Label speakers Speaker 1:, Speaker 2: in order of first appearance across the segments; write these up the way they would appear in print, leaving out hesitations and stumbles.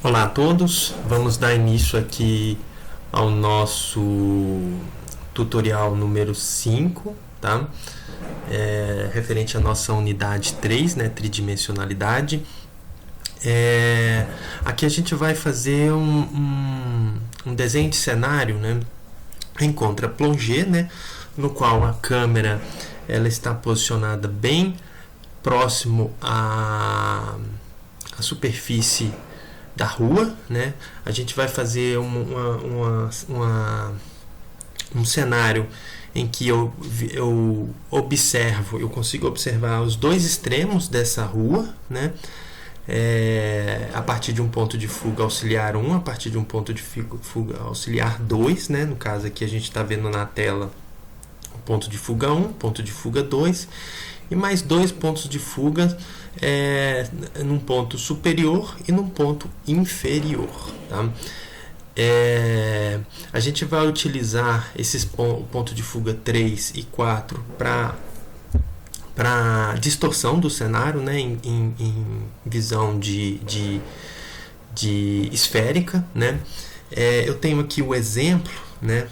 Speaker 1: Olá a todos, vamos dar início aqui ao nosso tutorial número 5, tá? Referente à nossa unidade 3, né, tridimensionalidade. Aqui a gente vai fazer um desenho de cenário, né, em contra-plongé, né, no qual a câmera ela está posicionada bem próximo à superfície da rua, né? A gente vai fazer um cenário em que eu consigo observar os dois extremos dessa rua, né? A partir de um ponto de fuga auxiliar 1, a partir de um ponto de fuga auxiliar 2, né? No caso aqui a gente está vendo na tela o ponto de fuga 1, ponto de fuga 2 e mais dois pontos de fuga num ponto superior e num ponto inferior, tá? A gente vai utilizar esses pontos de fuga 3 e 4 para distorção do cenário, né, em visão de esférica, né? Eu tenho aqui o exemplo, né,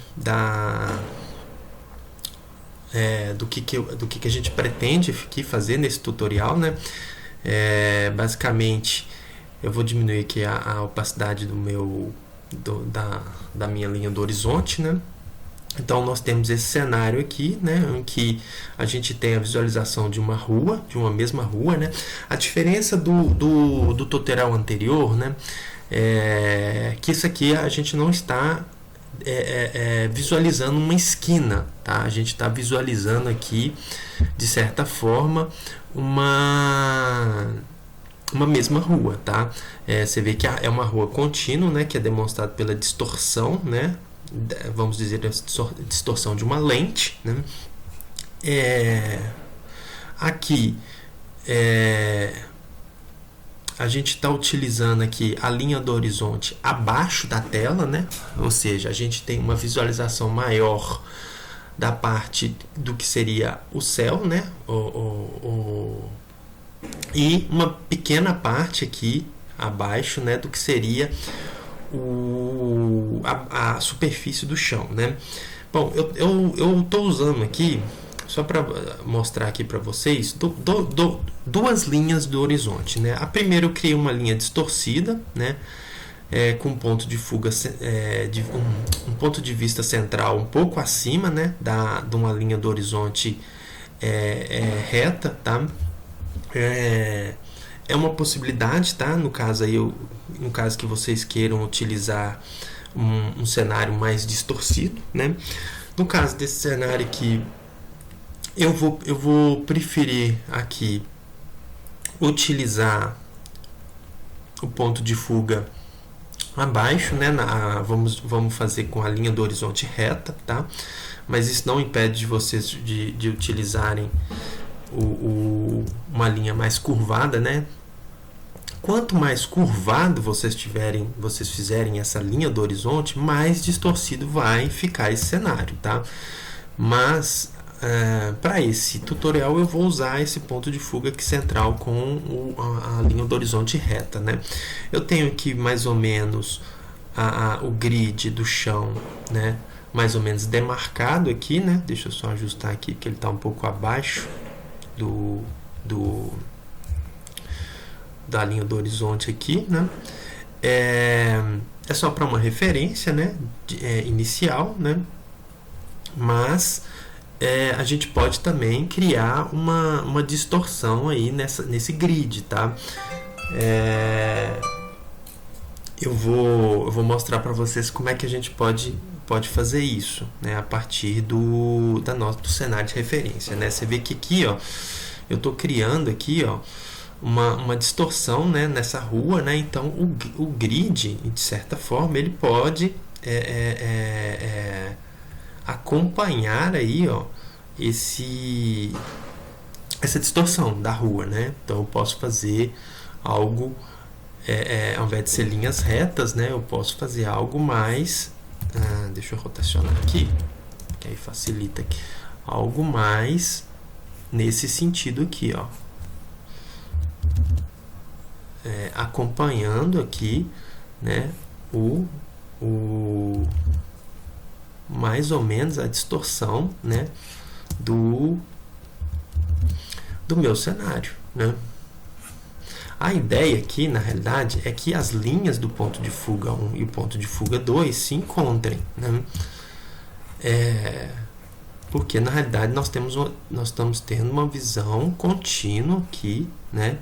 Speaker 1: do que a gente pretende aqui fazer nesse tutorial, né? Basicamente, eu vou diminuir aqui a opacidade da minha linha do horizonte, né? Então nós temos esse cenário aqui, né, em que a gente tem a visualização de uma rua, de uma mesma rua, né? A diferença do tutorial anterior, né, que isso aqui a gente não está visualizando uma esquina, tá? A gente está visualizando aqui, de certa forma, uma mesma rua, tá? Você vê que é uma rua contínua, né, que é demonstrado pela distorção, né? Vamos dizer, a distorção de uma lente, né? Aqui a gente está utilizando aqui a linha do horizonte abaixo da tela, né? Ou seja, a gente tem uma visualização maior da parte do que seria o céu, né? E uma pequena parte aqui abaixo, né, do que seria a superfície do chão, né? Bom, eu estou usando aqui, só para mostrar aqui para vocês, duas linhas do horizonte, né? A primeira eu criei uma linha distorcida, né? Com um ponto de fuga, um ponto de vista central um pouco acima, né? De uma linha do horizonte reta, tá? É uma possibilidade, tá? No caso que vocês queiram utilizar um cenário mais distorcido, né? No caso desse cenário aqui, eu vou preferir aqui utilizar o ponto de fuga abaixo, né? Vamos fazer com a linha do horizonte reta, tá? Mas isso não impede de vocês de utilizarem uma linha mais curvada, né? Quanto mais curvado vocês fizerem essa linha do horizonte, mais distorcido vai ficar esse cenário, tá? Mas para esse tutorial eu vou usar esse ponto de fuga aqui central com a linha do horizonte reta, né? Eu tenho aqui mais ou menos o grid do chão, né? Mais ou menos demarcado aqui, né? Deixa eu só ajustar aqui que ele está um pouco abaixo da linha do horizonte aqui, né? É só para uma referência, né? Inicial, né? Mas a gente pode também criar uma distorção aí nesse grid, tá? Eu vou mostrar para vocês como é que a gente pode fazer isso, né, a partir do cenário de referência, né? Você vê que aqui, ó, eu estou criando aqui, ó, uma distorção, né, nessa rua, né? Então o grid, de certa forma, ele pode acompanhar aí, ó, essa distorção da rua, né? Então eu posso fazer algo, ao invés de ser linhas retas, né, eu posso fazer algo mais, deixa eu rotacionar aqui, que aí facilita aqui, algo mais nesse sentido aqui, ó, acompanhando aqui né, o mais ou menos a distorção, né, do meu cenário, né? A ideia aqui, na realidade, é que as linhas do ponto de fuga 1 e o ponto de fuga 2 se encontrem, né? Porque, na realidade, nós estamos tendo uma visão contínua aqui, né?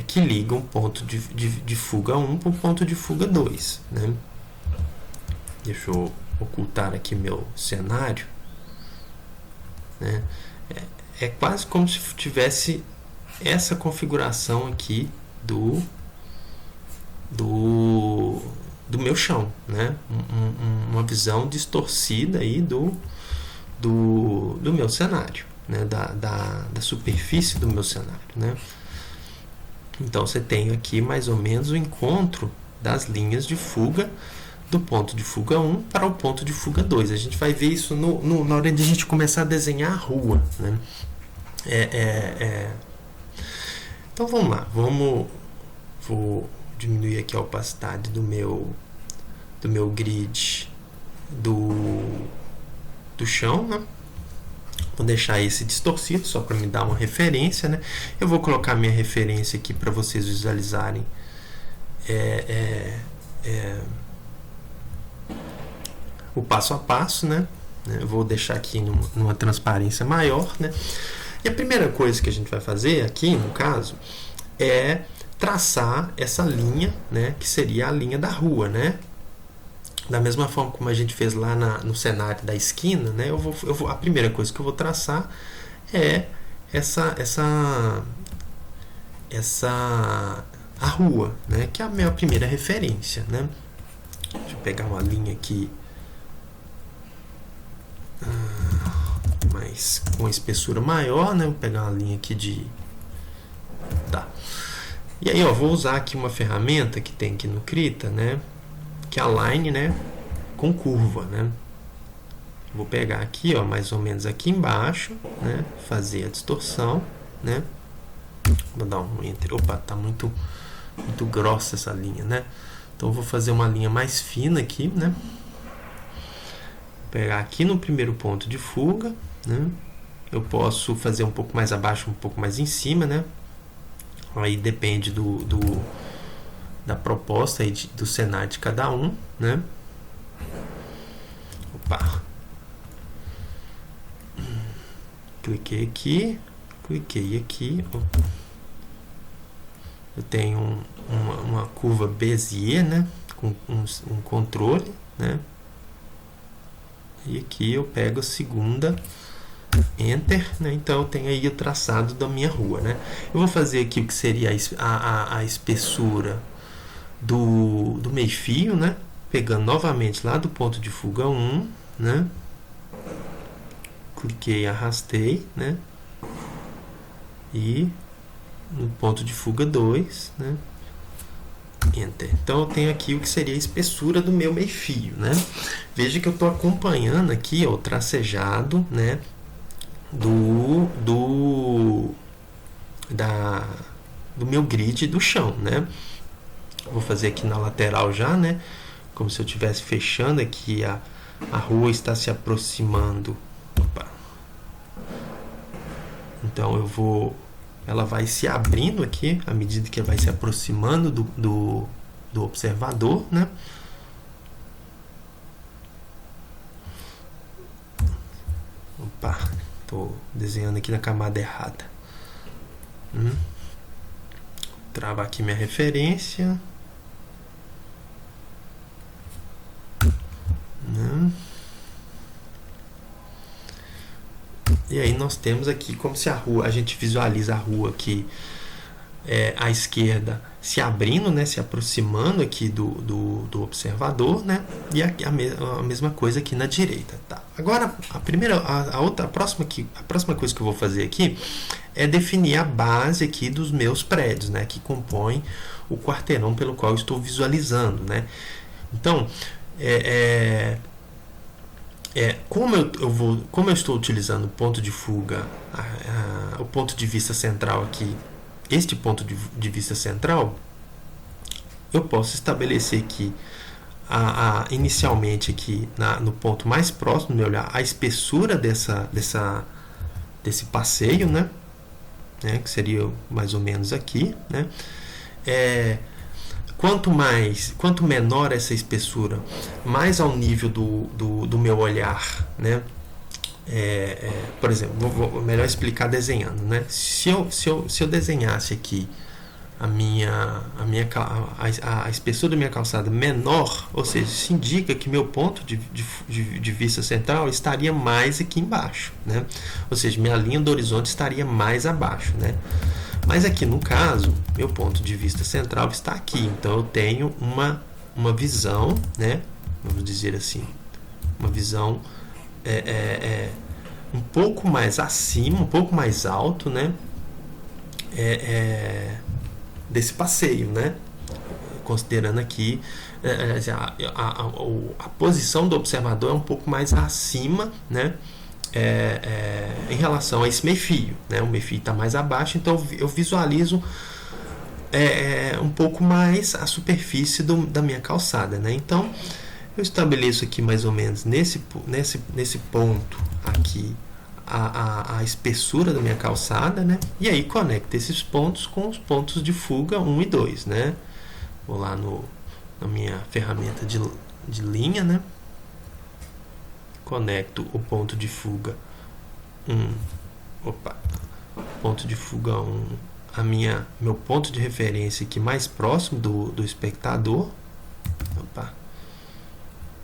Speaker 1: Que liga um ponto de fuga 1 para o ponto de fuga 2, né? Deixa eu ocultar aqui meu cenário, né? É quase como se tivesse essa configuração aqui do meu chão, né? Uma visão distorcida aí do meu cenário, né? Da superfície do meu cenário, né? Então você tem aqui mais ou menos o encontro das linhas de fuga do ponto de fuga 1 para o ponto de fuga 2. A gente vai ver isso na hora de a gente começar a desenhar a rua, né? Então vamos lá, vou diminuir aqui a opacidade do meu grid do chão, né? Vou deixar esse distorcido só para me dar uma referência, né? Eu vou colocar minha referência aqui para vocês visualizarem o passo a passo, né? Eu vou deixar aqui numa transparência maior, né? E a primeira coisa que a gente vai fazer aqui, no caso, é traçar essa linha, né? Que seria a linha da rua, né? Da mesma forma como a gente fez lá no cenário da esquina, né? A primeira coisa que eu vou traçar é a rua, né? Que é a minha primeira referência, né? Deixa eu pegar uma linha aqui mas com espessura maior, né? Vou pegar uma linha aqui tá. E aí, ó, vou usar aqui uma ferramenta que tem aqui no Krita, né? Que é a line, né? Com curva, né? Vou pegar aqui, ó, mais ou menos aqui embaixo, né? Fazer a distorção, né? Vou dar um enter. Opa, tá muito grossa essa linha, né? Então, eu vou fazer uma linha mais fina aqui, né? Vou pegar aqui no primeiro ponto de fuga, né? Eu posso fazer um pouco mais abaixo, um pouco mais em cima, né? Aí depende da proposta aí do cenário de cada um, né? Opa. Cliquei aqui. Opa. Eu tenho uma curva Bezier, né? Com um controle, né? E aqui eu pego a segunda, Enter, né? Então eu tenho aí o traçado da minha rua, né? Eu vou fazer aqui o que seria a espessura do meio-fio, né? Pegando novamente lá do ponto de fuga 1, né? Cliquei, arrastei, né? E no ponto de fuga 2, né? Enter. Então eu tenho aqui o que seria a espessura do meu meio-fio, né? Veja que eu estou acompanhando aqui, ó, o tracejado, né? Do meu grid do chão, né? Vou fazer aqui na lateral já, né? Como se eu estivesse fechando aqui a rua está se aproximando. Opa. Então ela vai se abrindo aqui à medida que ela vai se aproximando do observador, né? Opa, tô desenhando aqui na camada errada. Trava aqui minha referência. E aí nós temos aqui como se a gente visualiza a rua aqui à esquerda se abrindo, né, se aproximando aqui do observador, né, e a mesma coisa aqui na direita, tá? Agora a próxima coisa que eu vou fazer aqui é definir a base aqui dos meus prédios, né, que compõem o quarteirão pelo qual eu estou visualizando, né? Então, como eu estou utilizando o ponto de fuga, o ponto de vista central aqui, este ponto de vista central, eu posso estabelecer aqui inicialmente aqui no ponto mais próximo do meu olhar a espessura desse passeio, né? Que seria mais ou menos aqui, né? Quanto menor essa espessura, mais ao nível do meu olhar, né? Por exemplo, melhor explicar desenhando, né? Se eu desenhasse aqui a espessura da minha calçada menor, ou seja, isso indica que meu ponto de vista central estaria mais aqui embaixo, né? Ou seja, minha linha do horizonte estaria mais abaixo, né? Mas aqui no caso, meu ponto de vista central está aqui, então eu tenho uma visão, né? Vamos dizer assim, uma visão um pouco mais acima, um pouco mais alto, né? Desse passeio, né? Considerando aqui a posição do observador é um pouco mais acima, né? Em relação a esse meio-fio, né? O meio-fio está mais abaixo, então eu visualizo um pouco mais a superfície da minha calçada, né? Então eu estabeleço aqui mais ou menos nesse ponto aqui a espessura da minha calçada, né? E aí conecto esses pontos com os pontos de fuga 1 e 2, né? Vou lá na minha ferramenta de linha, né? Conecto o ponto de fuga 1. Ponto de fuga 1, meu ponto de referência aqui mais próximo do espectador.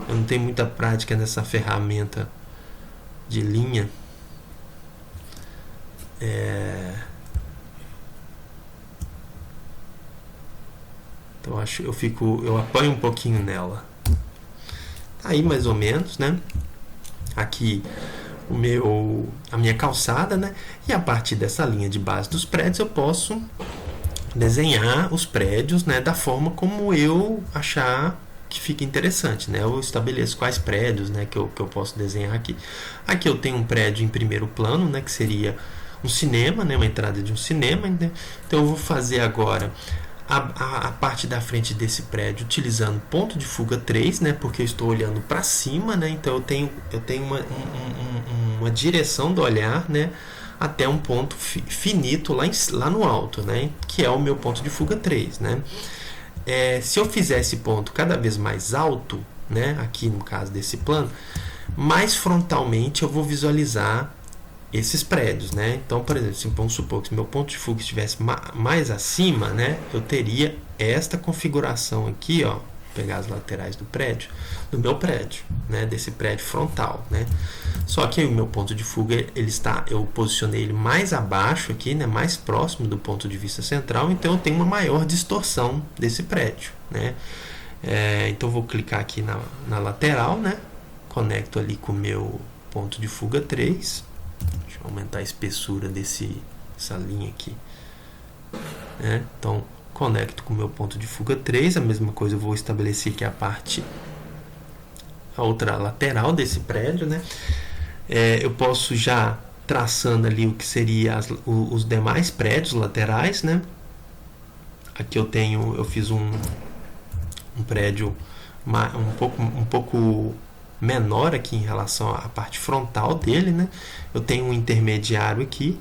Speaker 1: Eu não tenho muita prática nessa ferramenta de linha. Então eu apoio um pouquinho nela. Aí mais ou menos, né? Aqui a minha calçada, né? E a partir dessa linha de base dos prédios eu posso desenhar os prédios, né, da forma como eu achar que fica interessante, né? Eu estabeleço quais prédios, né, que eu posso desenhar aqui. Aqui eu tenho um prédio em primeiro plano, né, que seria um cinema, né, uma entrada de um cinema, né? Então eu vou fazer agora a parte da frente desse prédio utilizando ponto de fuga 3, né, porque eu estou olhando para cima, né? Então eu tenho uma direção do olhar, né, até um ponto finito lá no alto, né, que é o meu ponto de fuga 3, né? Se eu fizer esse ponto cada vez mais alto, né, aqui no caso desse plano, mais frontalmente eu vou visualizar esses prédios, né? Então, por exemplo, vamos supor que meu ponto de fuga estivesse mais acima, né, eu teria esta configuração aqui, ó, pegar as laterais do meu prédio, né, desse prédio frontal, né? Só que o meu ponto de fuga eu posicionei ele mais abaixo aqui, né, mais próximo do ponto de vista central, então eu tenho uma maior distorção desse prédio, né? Então eu vou clicar aqui na lateral, né? Conecto ali com o meu ponto de fuga 3. Deixa eu aumentar a espessura dessa linha aqui, né? Então conecto com o meu ponto de fuga 3. A mesma coisa eu vou estabelecer aqui a outra lateral desse prédio, né? Eu posso já traçando ali o que seria os demais prédios laterais, né? Aqui eu fiz um prédio um pouco menor aqui em relação à parte frontal dele, né? Eu tenho um intermediário aqui,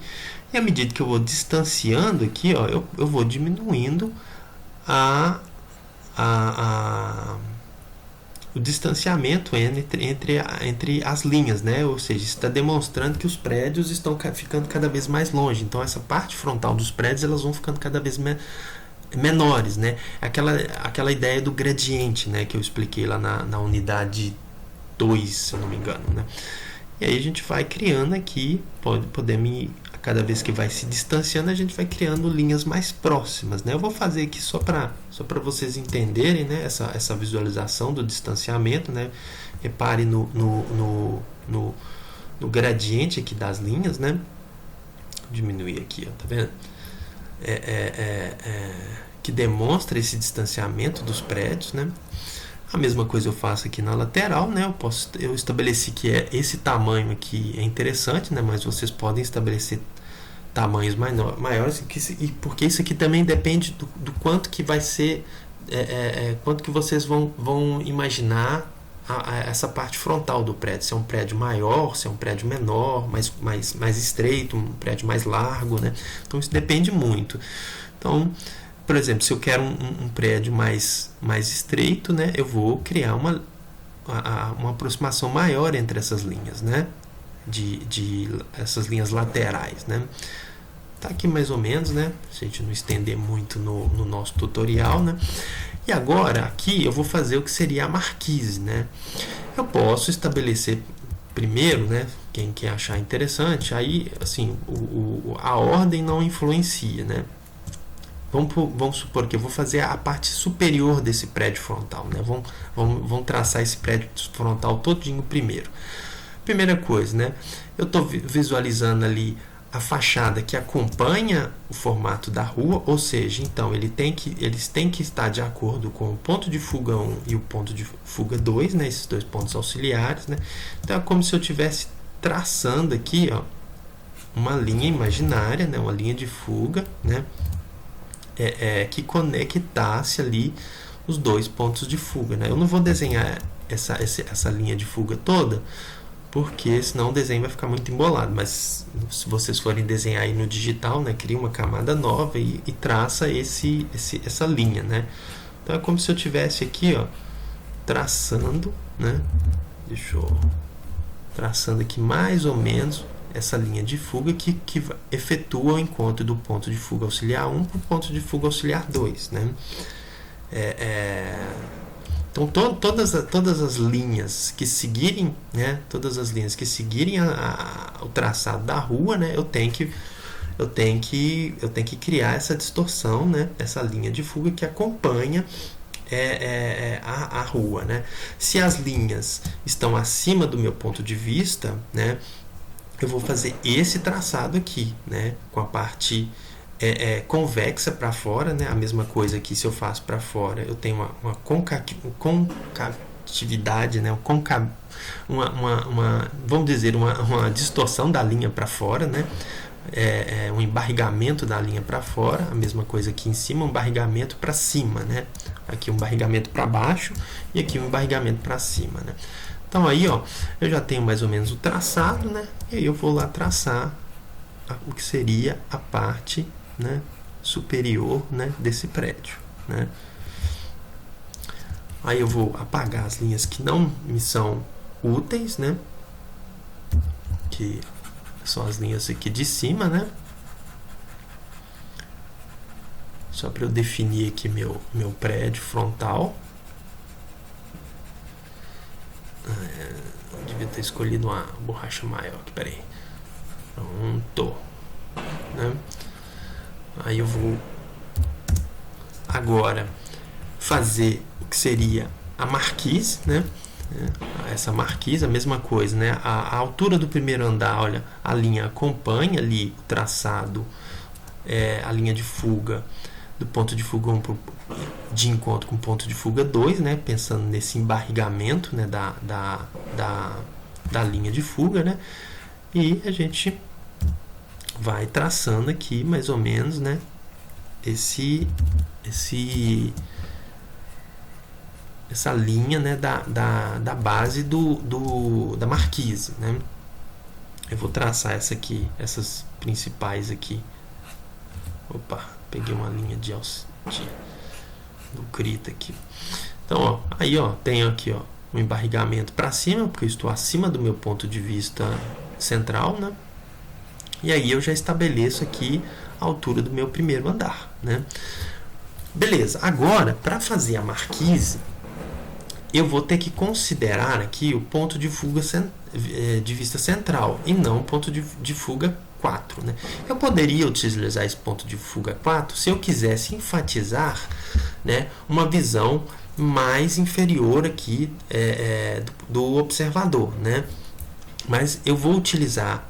Speaker 1: e à medida que eu vou distanciando aqui, ó, eu vou diminuindo o distanciamento entre as linhas, né? Ou seja, está demonstrando que os prédios estão ficando cada vez mais longe. Então essa parte frontal dos prédios elas vão ficando cada vez menores, né? Aquela ideia do gradiente, né, que eu expliquei lá na unidade 2, se eu não me engano, né? E aí a gente vai criando aqui, cada vez que vai se distanciando, a gente vai criando linhas mais próximas, né? Eu vou fazer aqui só para vocês entenderem, né, essa visualização do distanciamento, né? Repare no gradiente aqui das linhas, né? Vou diminuir aqui, ó, tá vendo? Que demonstra esse distanciamento dos prédios, né? A mesma coisa eu faço aqui na lateral, né? Eu estabeleci que esse tamanho aqui é interessante, né? Mas vocês podem estabelecer tamanhos maiores, porque isso aqui também depende do quanto que vai ser quanto que vocês vão imaginar essa parte frontal do prédio, se é um prédio maior, se é um prédio menor, mais estreito, um prédio mais largo, né? Então isso depende muito. Então, por exemplo, se eu quero um prédio mais estreito, né, eu vou criar uma aproximação maior entre essas linhas, né, de essas linhas laterais, né. Tá aqui mais ou menos, né, se a gente não estender muito no nosso tutorial, né. E agora aqui eu vou fazer o que seria a marquise, né. Eu posso estabelecer primeiro, né, quem achar interessante, aí assim, a ordem não influencia, né. Vamos supor que eu vou fazer a parte superior desse prédio frontal, né? Vamos traçar esse prédio frontal todinho primeiro. Primeira coisa, né? Eu estou visualizando ali a fachada que acompanha o formato da rua, ou seja, então eles têm que estar de acordo com o ponto de fuga 1 e o ponto de fuga 2, né? Esses dois pontos auxiliares, né? Então é como se eu estivesse traçando aqui, ó, uma linha imaginária, né? Uma linha de fuga, né? Que conectasse ali os dois pontos de fuga, né? Eu não vou desenhar essa linha de fuga toda, porque senão o desenho vai ficar muito embolado, mas se vocês forem desenhar aí no digital, né, cria uma camada nova e traça essa linha, né? Então é como se eu tivesse aqui, ó, traçando, né? Traçando aqui mais ou menos essa linha de fuga que efetua o encontro do ponto de fuga auxiliar 1 para o ponto de fuga auxiliar 2, né? Então todas as linhas que seguirem, né? Todas as linhas que seguirem o traçado da rua, né? Eu tenho que criar essa distorção, né? Essa linha de fuga que acompanha a rua, né? Se as linhas estão acima do meu ponto de vista, né? Eu vou fazer esse traçado aqui, né, com a parte convexa para fora, né, a mesma coisa que se eu faço para fora, eu tenho uma concatividade, né, vamos dizer, uma distorção da linha para fora, né, um embarrigamento da linha para fora, a mesma coisa aqui em cima, um embarrigamento para cima, né, aqui um embarrigamento para baixo e aqui um embarrigamento para cima, né. Então aí, ó, eu já tenho mais ou menos o traçado, né? E aí eu vou lá traçar o que seria a parte, né, superior, né, desse prédio, né? Aí eu vou apagar as linhas que não me são úteis, né? Que são as linhas aqui de cima, né? Só para eu definir aqui meu prédio frontal. Eu devia ter escolhido uma borracha maior aqui, peraí. Pronto, né? Aí eu vou agora fazer o que seria a marquise, né? Essa marquise, a mesma coisa, né? A altura do primeiro andar, olha, a linha acompanha ali o traçado, a linha de fuga do ponto de fuga 1 de encontro com o ponto de fuga 2, né, pensando nesse embarrigamento, né, da linha de fuga, né, e a gente vai traçando aqui mais ou menos, né, essa linha, né, da base da marquise, né. Eu vou traçar essas principais aqui. Opa, peguei uma linha do Krita aqui. Então, ó, aí, ó, tenho aqui, ó, um embarrigamento para cima, porque eu estou acima do meu ponto de vista central, né? E aí eu já estabeleço aqui a altura do meu primeiro andar, né? Beleza, agora, para fazer a marquise, eu vou ter que considerar aqui o ponto de fuga de vista central e não o ponto de fuga 4, né? Eu poderia utilizar esse ponto de fuga 4 se eu quisesse enfatizar, né, uma visão mais inferior aqui do observador, né? Mas eu vou utilizar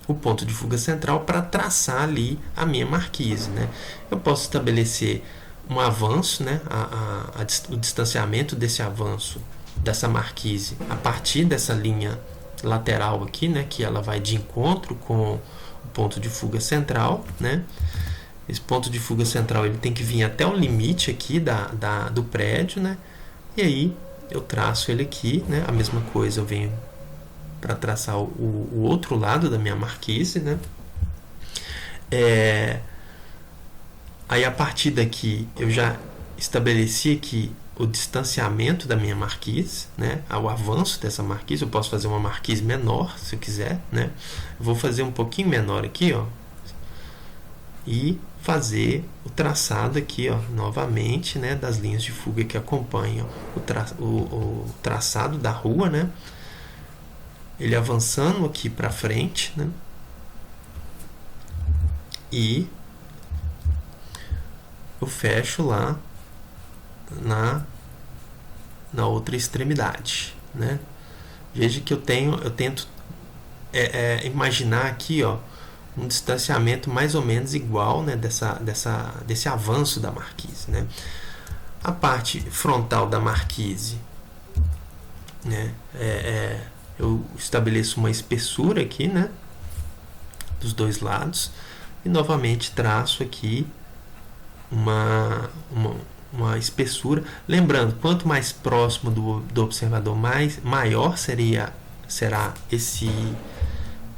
Speaker 1: o ponto de fuga central para traçar ali a minha marquise, né? Eu posso estabelecer um avanço, né, o distanciamento desse avanço dessa marquise a partir dessa linha lateral aqui, né, que ela vai de encontro com o ponto de fuga central, né, Esse ponto de fuga central ele tem que vir até o limite aqui do prédio, né? E aí eu traço ele aqui, né? A mesma coisa, eu venho para traçar o outro lado da minha marquise, né? Aí a partir daqui eu já estabeleci aqui o distanciamento da minha marquise, né? O avanço dessa marquise. Eu posso fazer uma marquise menor se eu quiser, né? Eu vou fazer um pouquinho menor aqui, ó, e fazer o traçado aqui, ó, novamente, né, das linhas de fuga que acompanham o traçado da rua, né? Ele avançando aqui para frente, né? E eu fecho lá na outra extremidade, né? Veja que eu tento imaginar aqui, ó, um distanciamento mais ou menos igual, né, desse avanço da marquise, né? A parte frontal da marquise, né, eu estabeleço uma espessura aqui, né, dos dois lados, e novamente traço aqui uma espessura. Lembrando, quanto mais próximo do observador, maior será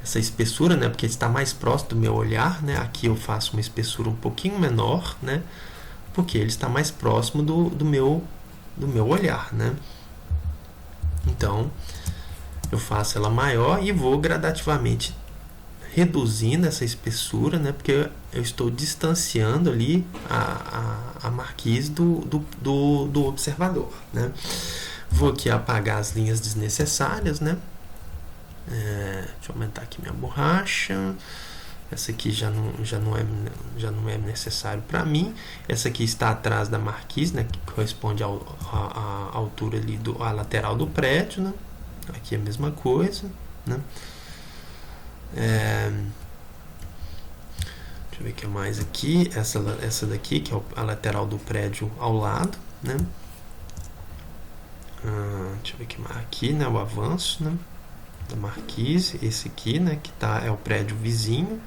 Speaker 1: essa espessura, né? Porque está mais próximo do meu olhar, né? Aqui eu faço uma espessura um pouquinho menor, né? Porque ele está mais próximo do meu olhar, né? Então eu faço ela maior e vou gradativamente reduzindo essa espessura, né? Porque eu estou distanciando ali a marquise do observador, né? Vou aqui apagar as linhas desnecessárias, né? Deixa eu aumentar aqui minha borracha. Essa aqui já não é necessário para mim. Essa aqui está atrás da marquise, né? Que corresponde à altura ali à lateral do prédio, né? Aqui é a mesma coisa, né? Deixa eu ver o que mais aqui. Essa daqui, que é a lateral do prédio ao lado, né? Deixa eu ver o que mais aqui, né? O avanço, né, da marquise. Esse aqui, né? Que é o prédio vizinho.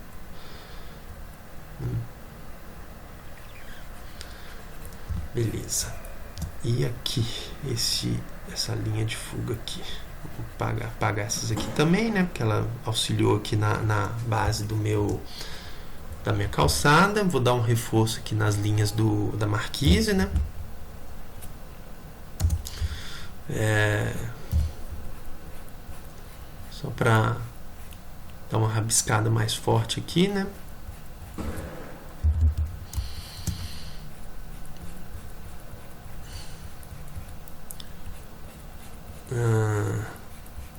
Speaker 1: Beleza. E aqui, essa linha de fuga aqui. Vou apagar essas aqui também, né? Porque ela auxiliou aqui na base da minha calçada. Vou dar um reforço aqui nas linhas da marquise, né? Só para dar uma rabiscada mais forte aqui, né?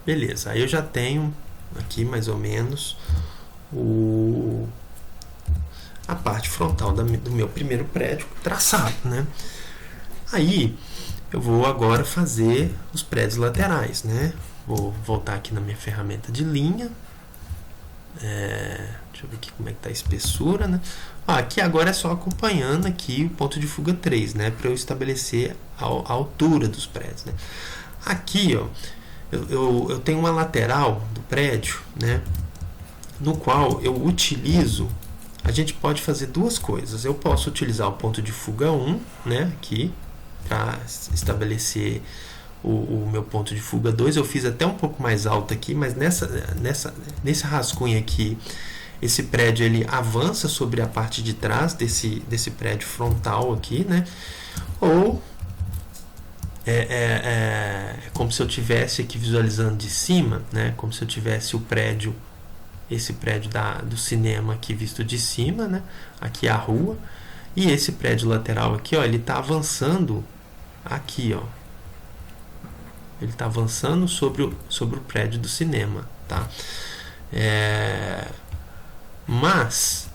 Speaker 1: Beleza, aí eu já tenho aqui mais ou menos a parte frontal do meu primeiro prédio traçado, né? Aí eu vou agora fazer os prédios laterais, né? Vou voltar aqui na minha ferramenta de linha. Deixa eu ver aqui como é que tá a espessura, né? Aqui agora é só acompanhando aqui o ponto de fuga 3, né? Para eu estabelecer a altura dos prédios, né? Aqui, ó, eu tenho uma lateral do prédio, né? No qual eu utilizo. A gente pode fazer duas coisas. Eu posso utilizar o ponto de fuga 1, né? Aqui, para estabelecer o meu ponto de fuga 2. Eu fiz até um pouco mais alto aqui, mas nesse rascunho aqui, esse prédio ele avança sobre a parte de trás desse prédio frontal aqui, né? Ou como se eu tivesse aqui visualizando de cima, né? Como se eu tivesse esse prédio do cinema aqui visto de cima, né? Aqui é a rua, e esse prédio lateral aqui, ó, ele está avançando aqui, ó. Ele está avançando sobre o prédio do cinema, tá? Mas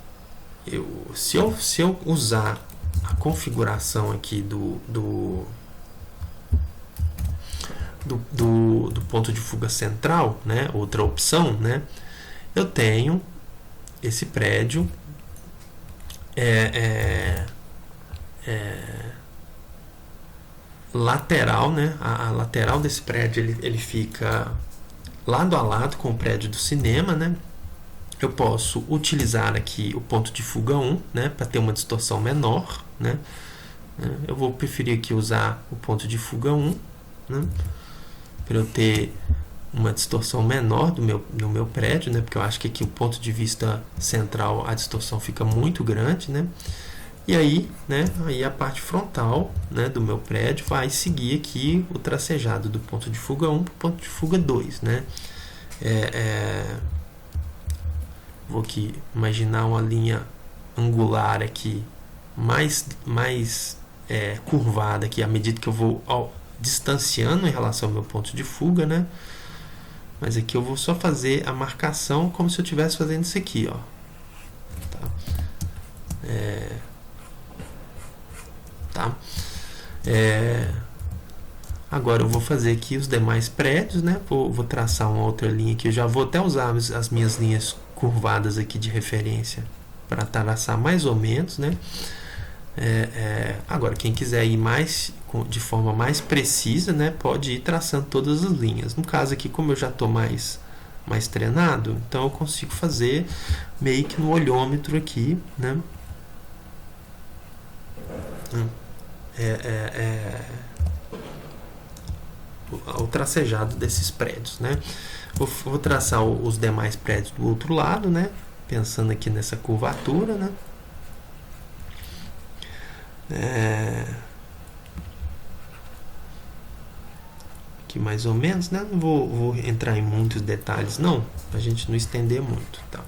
Speaker 1: se eu usar a configuração aqui do ponto de fuga central, né? Outra opção, né? Eu tenho esse prédio lateral, né? A lateral desse prédio ele fica lado a lado com o prédio do cinema, né? eu posso utilizar aqui o ponto de fuga 1, né, para ter uma distorção menor, né? Eu vou preferir aqui usar o ponto de fuga 1, né, para eu ter uma distorção menor do meu prédio, né, porque eu acho que aqui o ponto de vista central a distorção fica muito grande, né? E aí, né, aí a parte frontal, né, do meu prédio vai seguir aqui o tracejado do ponto de fuga 1 para o ponto de fuga 2, né? Vou aqui imaginar uma linha angular aqui mais curvada aqui à medida que eu vou distanciando em relação ao meu ponto de fuga, né? Mas aqui eu vou só fazer a marcação como se eu estivesse fazendo isso aqui, ó. Tá? Agora eu vou fazer aqui os demais prédios, né? Vou traçar uma outra linha aqui. Eu já vou até usar as minhas linhas curvadas aqui de referência para traçar mais ou menos, né? Agora, quem quiser ir de forma mais precisa, né, pode ir traçando todas as linhas. No caso aqui, como eu já estou mais treinado, então eu consigo fazer meio que no olhômetro aqui, né? O tracejado desses prédios, né? Vou traçar os demais prédios do outro lado, né? Pensando aqui nessa curvatura, né? Aqui mais ou menos, né? Não vou entrar em muitos detalhes, não, pra gente não estender muito, tá?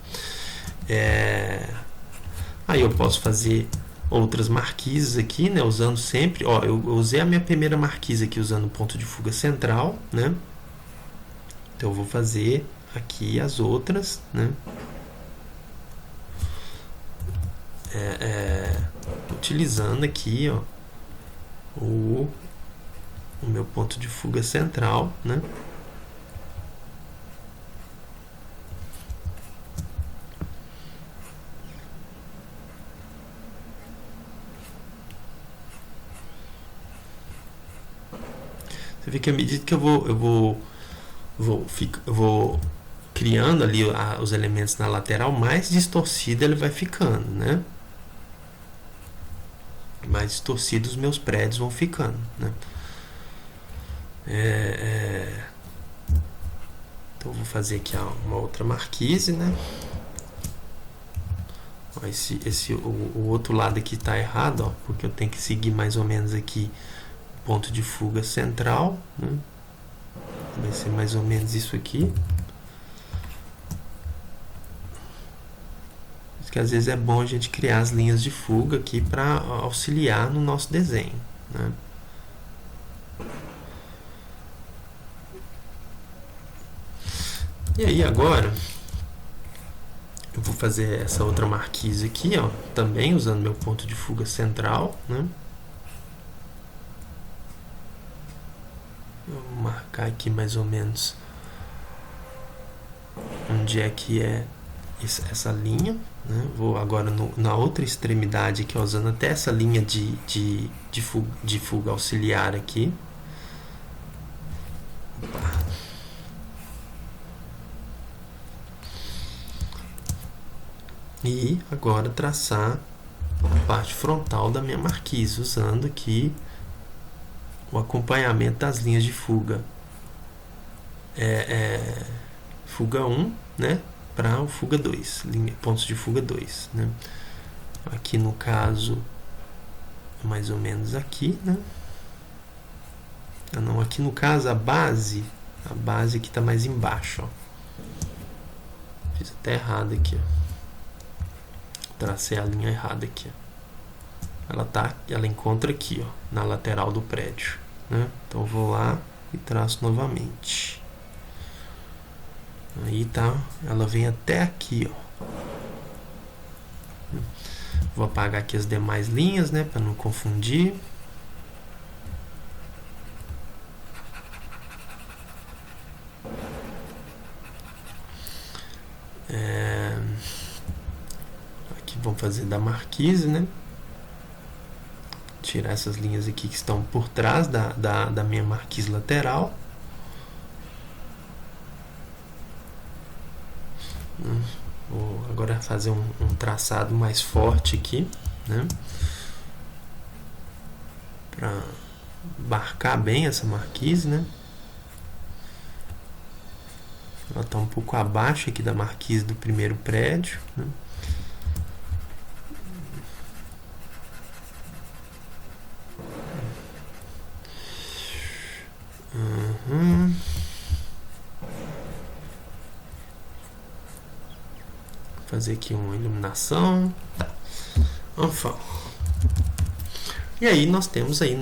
Speaker 1: Aí eu posso fazer outras marquises aqui, né? Usando sempre, ó, eu usei a minha primeira marquise aqui usando o ponto de fuga central, né? Então eu vou fazer aqui as outras, né? Utilizando aqui, ó, o meu ponto de fuga central, né? Você vê que à medida que eu vou criando ali os elementos na lateral, mais distorcido ele vai ficando, né? Mais distorcidos os meus prédios vão ficando, né? Então eu vou fazer aqui uma outra marquise, né? O outro lado aqui está errado, ó, porque eu tenho que seguir mais ou menos aqui o ponto de fuga central, né? Vai ser mais ou menos isso aqui. Porque às vezes é bom a gente criar as linhas de fuga aqui para auxiliar no nosso desenho, né? E aí agora eu vou fazer essa outra marquise aqui, ó, também usando meu ponto de fuga central, né? Vou marcar aqui mais ou menos onde é que é essa linha, né? Vou agora na outra extremidade aqui, ó, usando até essa linha de fuga auxiliar aqui. Opa. E agora traçar a parte frontal da minha marquise, usando aqui o acompanhamento das linhas de fuga. Fuga 1, né? Para o fuga 2, pontos de fuga 2, né? Aqui no caso, mais ou menos aqui, né? Não, aqui no caso a base aqui está mais embaixo, ó. Fiz até errado aqui, ó. Tracei a linha errada aqui, ó. Ela encontra aqui, ó, na lateral do prédio, né? Então eu vou lá e traço novamente. Aí tá, ela vem até aqui, ó. Vou apagar aqui as demais linhas, né, para não confundir. Aqui vamos fazer da marquise, né? Tirar essas linhas aqui que estão por trás da minha marquise lateral. Vou agora fazer um traçado mais forte aqui, né? Para marcar bem essa marquise, né? Ela está um pouco abaixo aqui da marquise do primeiro prédio, né? Fazer aqui uma iluminação. Tá. Enfim. E aí nós temos aí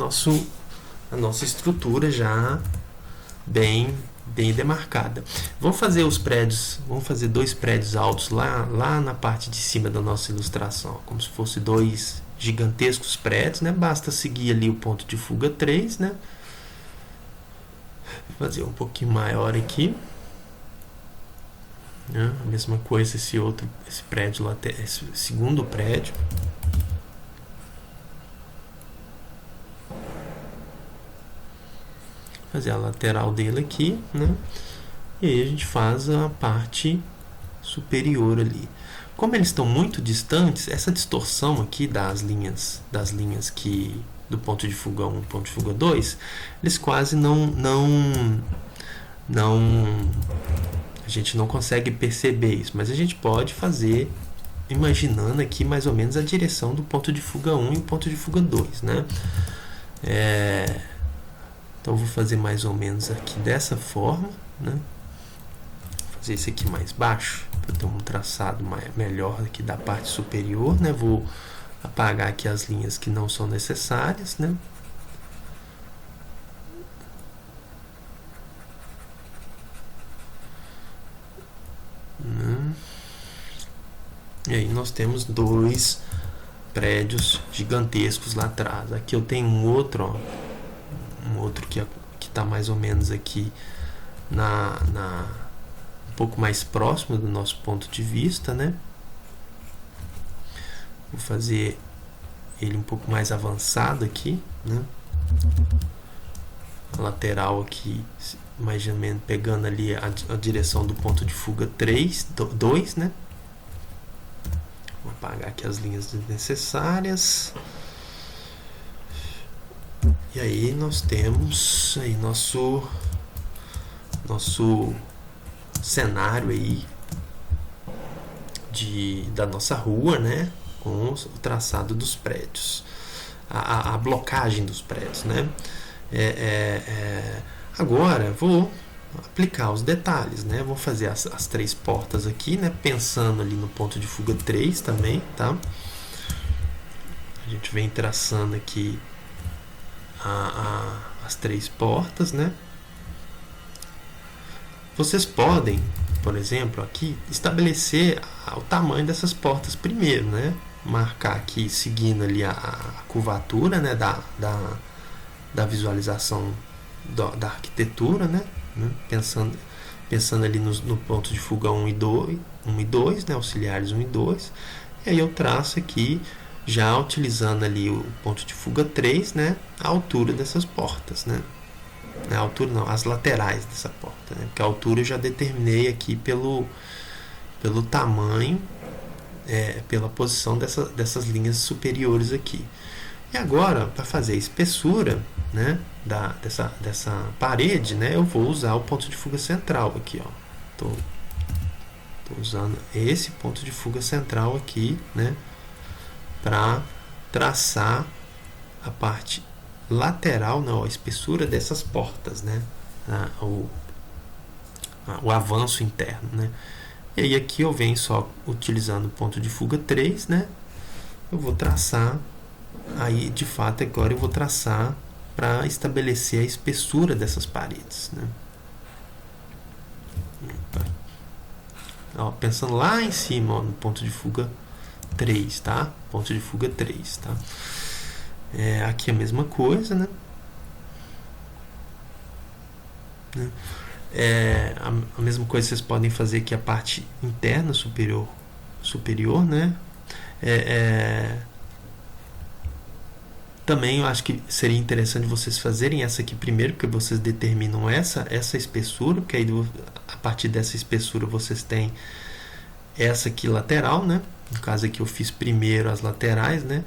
Speaker 1: a nossa estrutura já bem demarcada. Vamos fazer os prédios, vamos fazer 2 prédios altos lá na parte de cima da nossa ilustração, como se fosse 2 gigantescos prédios, né? Basta seguir ali o ponto de fuga 3, né? Fazer um pouquinho maior aqui. A mesma coisa esse prédio lá, esse segundo prédio. Fazer a lateral dele aqui, né? E aí a gente faz a parte superior ali. Como eles estão muito distantes, essa distorção aqui das linhas que do ponto de fuga 1 e ponto de fuga 2, eles quase não a gente não consegue perceber isso, mas a gente pode fazer imaginando aqui mais ou menos a direção do ponto de fuga 1 e o ponto de fuga 2, né? Então eu vou fazer mais ou menos aqui dessa forma, né? Vou fazer isso aqui mais baixo para ter um traçado melhor aqui da parte superior, né? Vou apagar aqui as linhas que não são necessárias, né? E aí nós temos 2 prédios gigantescos lá atrás. Aqui eu tenho um outro que está mais ou menos aqui um pouco mais próximo do nosso ponto de vista, né? Vou fazer ele um pouco mais avançado aqui, né? A lateral aqui, mais ou menos pegando ali a direção do ponto de fuga 2, né? Vou apagar aqui as linhas desnecessárias. E aí nós temos aí nosso cenário aí da nossa rua, né? Com o traçado dos prédios, a blocagem dos prédios, né? Agora vou aplicar os detalhes, né? Vou fazer as 3 portas aqui, né? Pensando ali no ponto de fuga 3 também, tá? A gente vem traçando aqui as 3 portas, né? Vocês podem, por exemplo, aqui estabelecer o tamanho dessas portas primeiro, né? Marcar aqui seguindo ali a curvatura, né? Da visualização da arquitetura, né? Pensando ali no ponto de fuga 1 e 2, né? Auxiliares 1 e 2. E aí eu traço aqui, já utilizando ali o ponto de fuga 3, né? A altura dessas portas, né? A altura não, as laterais dessa porta, né? Porque a altura eu já determinei aqui pelo tamanho, pela posição dessas linhas superiores aqui. E agora, para fazer a espessura, né, dessa parede, né, eu vou usar o ponto de fuga central aqui, ó. Tô usando esse ponto de fuga central aqui, né, para traçar a parte lateral, não, a espessura dessas portas, né, o avanço interno, né. E aí aqui eu venho só utilizando o ponto de fuga 3, né, eu vou traçar, aí de fato agora eu vou traçar para estabelecer a espessura dessas paredes, né. Ó, pensando lá em cima, ó, no ponto de fuga 3, tá? Ponto de fuga 3, tá? Aqui a mesma coisa, né? A mesma coisa vocês podem fazer aqui a parte interna superior, né? Também eu acho que seria interessante vocês fazerem essa aqui primeiro, porque vocês determinam essa espessura, porque aí a partir dessa espessura vocês têm essa aqui lateral, né? No caso aqui eu fiz primeiro as laterais, né?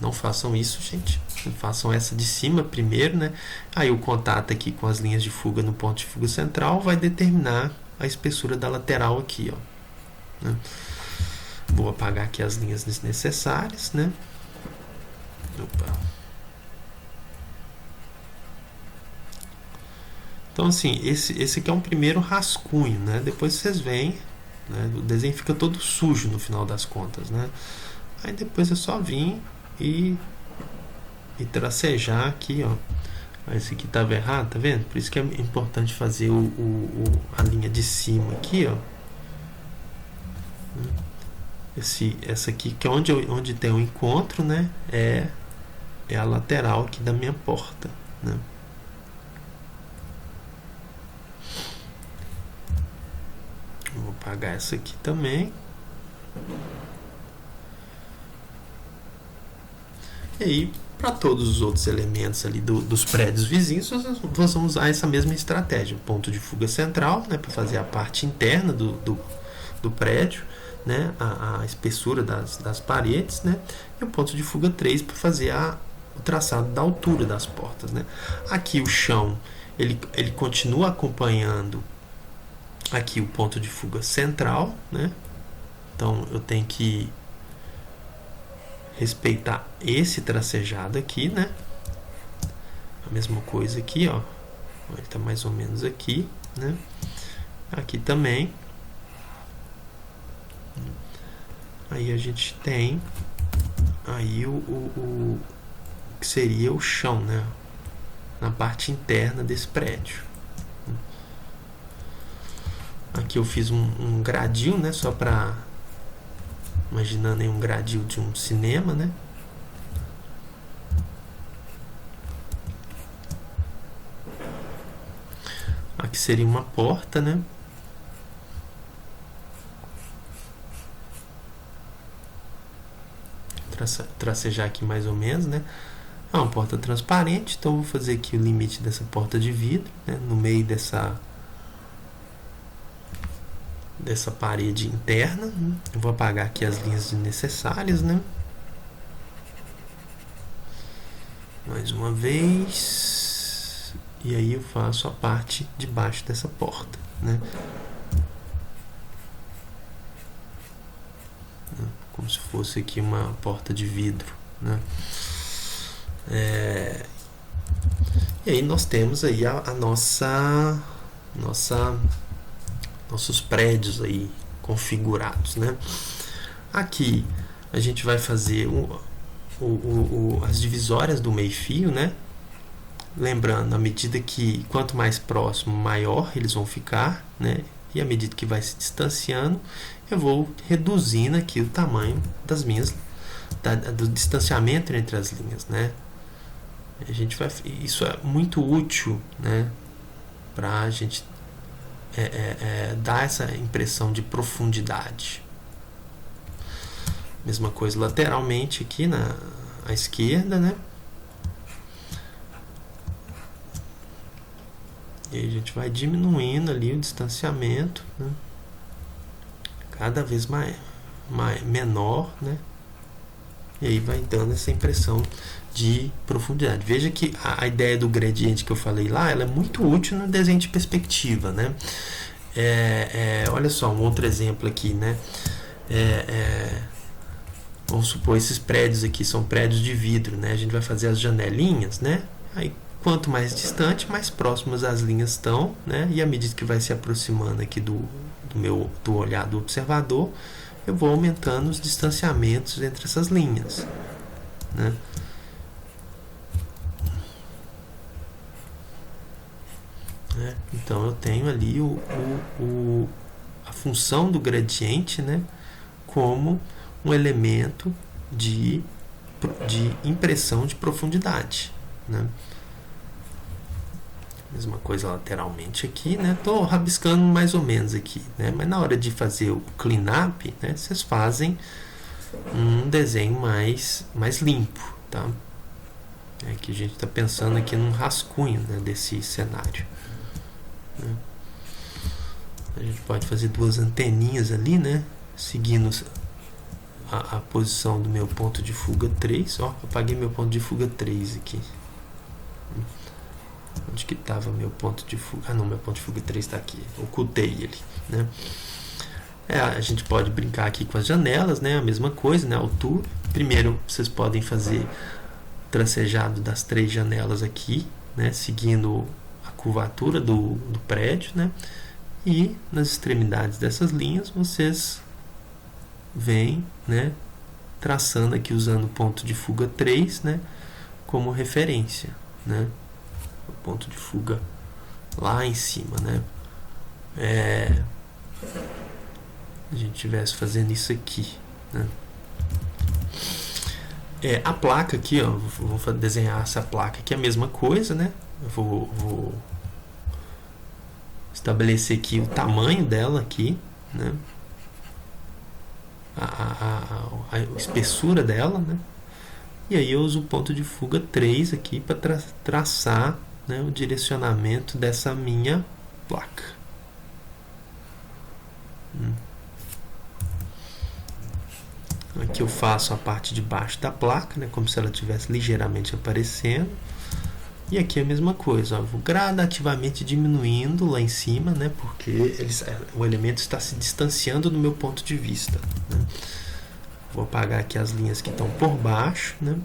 Speaker 1: Não façam isso, gente. Façam essa de cima primeiro, né? Aí o contato aqui com as linhas de fuga no ponto de fuga central vai determinar a espessura da lateral aqui, ó, né? Vou apagar aqui as linhas desnecessárias, né? Opa. Então, assim, esse aqui é um primeiro rascunho, né? Depois vocês veem, né? O desenho fica todo sujo no final das contas, né? Aí depois é só vir e tracejar aqui, ó. Esse aqui estava errado, tá vendo? Por isso que é importante fazer a linha de cima aqui, ó. Essa aqui, que é onde tem o encontro, né? É a lateral aqui da minha porta, né? Vou apagar essa aqui também. E aí, para todos os outros elementos ali dos prédios vizinhos, nós vamos usar essa mesma estratégia. O ponto de fuga central, né, para fazer a parte interna do prédio, né, a espessura das paredes, né, e o ponto de fuga 3 para fazer o traçado da altura das portas, né. Aqui o chão, ele continua acompanhando aqui o ponto de fuga central, né, então eu tenho que respeitar esse tracejado aqui, né? A mesma coisa aqui, ó. Ele está mais ou menos aqui, né? Aqui também. Aí a gente tem aí o que seria o chão, né? Na parte interna desse prédio. Aqui eu fiz um gradil, né? Só para imaginando aí um gradil de um cinema, né? Aqui seria uma porta, né? Tracejar aqui mais ou menos, né? É uma porta transparente, então eu vou fazer aqui o limite dessa porta de vidro, né? No meio dessa parede interna. Eu vou apagar aqui as linhas desnecessárias, né? Mais uma vez. E aí eu faço a parte de baixo dessa porta, né? Como se fosse aqui uma porta de vidro, né? E aí nós temos aí nossos prédios aí configurados, né? Aqui a gente vai fazer as divisórias do meio-fio, né? Lembrando, à medida que quanto mais próximo, maior eles vão ficar, né? E à medida que vai se distanciando, eu vou reduzindo aqui o tamanho das minhas, do distanciamento entre as linhas, né? Isso é muito útil, né? Para a gente dar essa impressão de profundidade. Mesma coisa lateralmente aqui à esquerda, né? E aí a gente vai diminuindo ali o distanciamento, né? Cada vez menor, né? E aí vai dando essa impressão de profundidade. Veja que a ideia do gradiente que eu falei lá, ela é muito útil no desenho de perspectiva, né? Olha só, um outro exemplo aqui, né? Vamos supor, esses prédios aqui são prédios de vidro, né? A gente vai fazer as janelinhas, né? Aí, quanto mais distante, mais próximas as linhas estão, né? E à medida que vai se aproximando aqui do olhar do observador, eu vou aumentando os distanciamentos entre essas linhas, né? Então eu tenho ali a função do gradiente, né, como um elemento de impressão de profundidade, né? Mesma coisa lateralmente aqui, né? Tô rabiscando mais ou menos aqui, né? Mas na hora de fazer o clean-up, né, vocês fazem um desenho mais limpo, tá? Aqui a gente está pensando aqui num rascunho, né, desse cenário. A gente pode fazer duas anteninhas ali, né? seguindo a posição do meu ponto de fuga 3. Ó, apaguei meu ponto de fuga 3 aqui. Onde que estava meu ponto de fuga? Ah, não, meu ponto de fuga 3 está aqui. Ocultei ele, né? A gente pode brincar aqui com as janelas, né? A mesma coisa, né? A altura. Primeiro, vocês podem fazer tracejado das 3 janelas aqui, né? Seguindo a curvatura do prédio, né? E nas extremidades dessas linhas, vocês vêm, né? Traçando aqui usando o ponto de fuga 3, né? Como referência, né? O ponto de fuga lá em cima, né? A gente estivesse fazendo isso aqui, né? A placa aqui, ó, vou desenhar essa placa aqui, a mesma coisa, né? Eu vou estabelecer aqui o tamanho dela aqui, né? A espessura dela, né? E aí eu uso o ponto de fuga 3 aqui para traçar, né, o direcionamento dessa minha placa. Aqui eu faço a parte de baixo da placa, né, como se ela estivesse ligeiramente aparecendo. E aqui é a mesma coisa, ó, eu vou gradativamente diminuindo lá em cima, né, porque o elemento está se distanciando do meu ponto de vista, né. Vou apagar aqui as linhas que estão por baixo, né.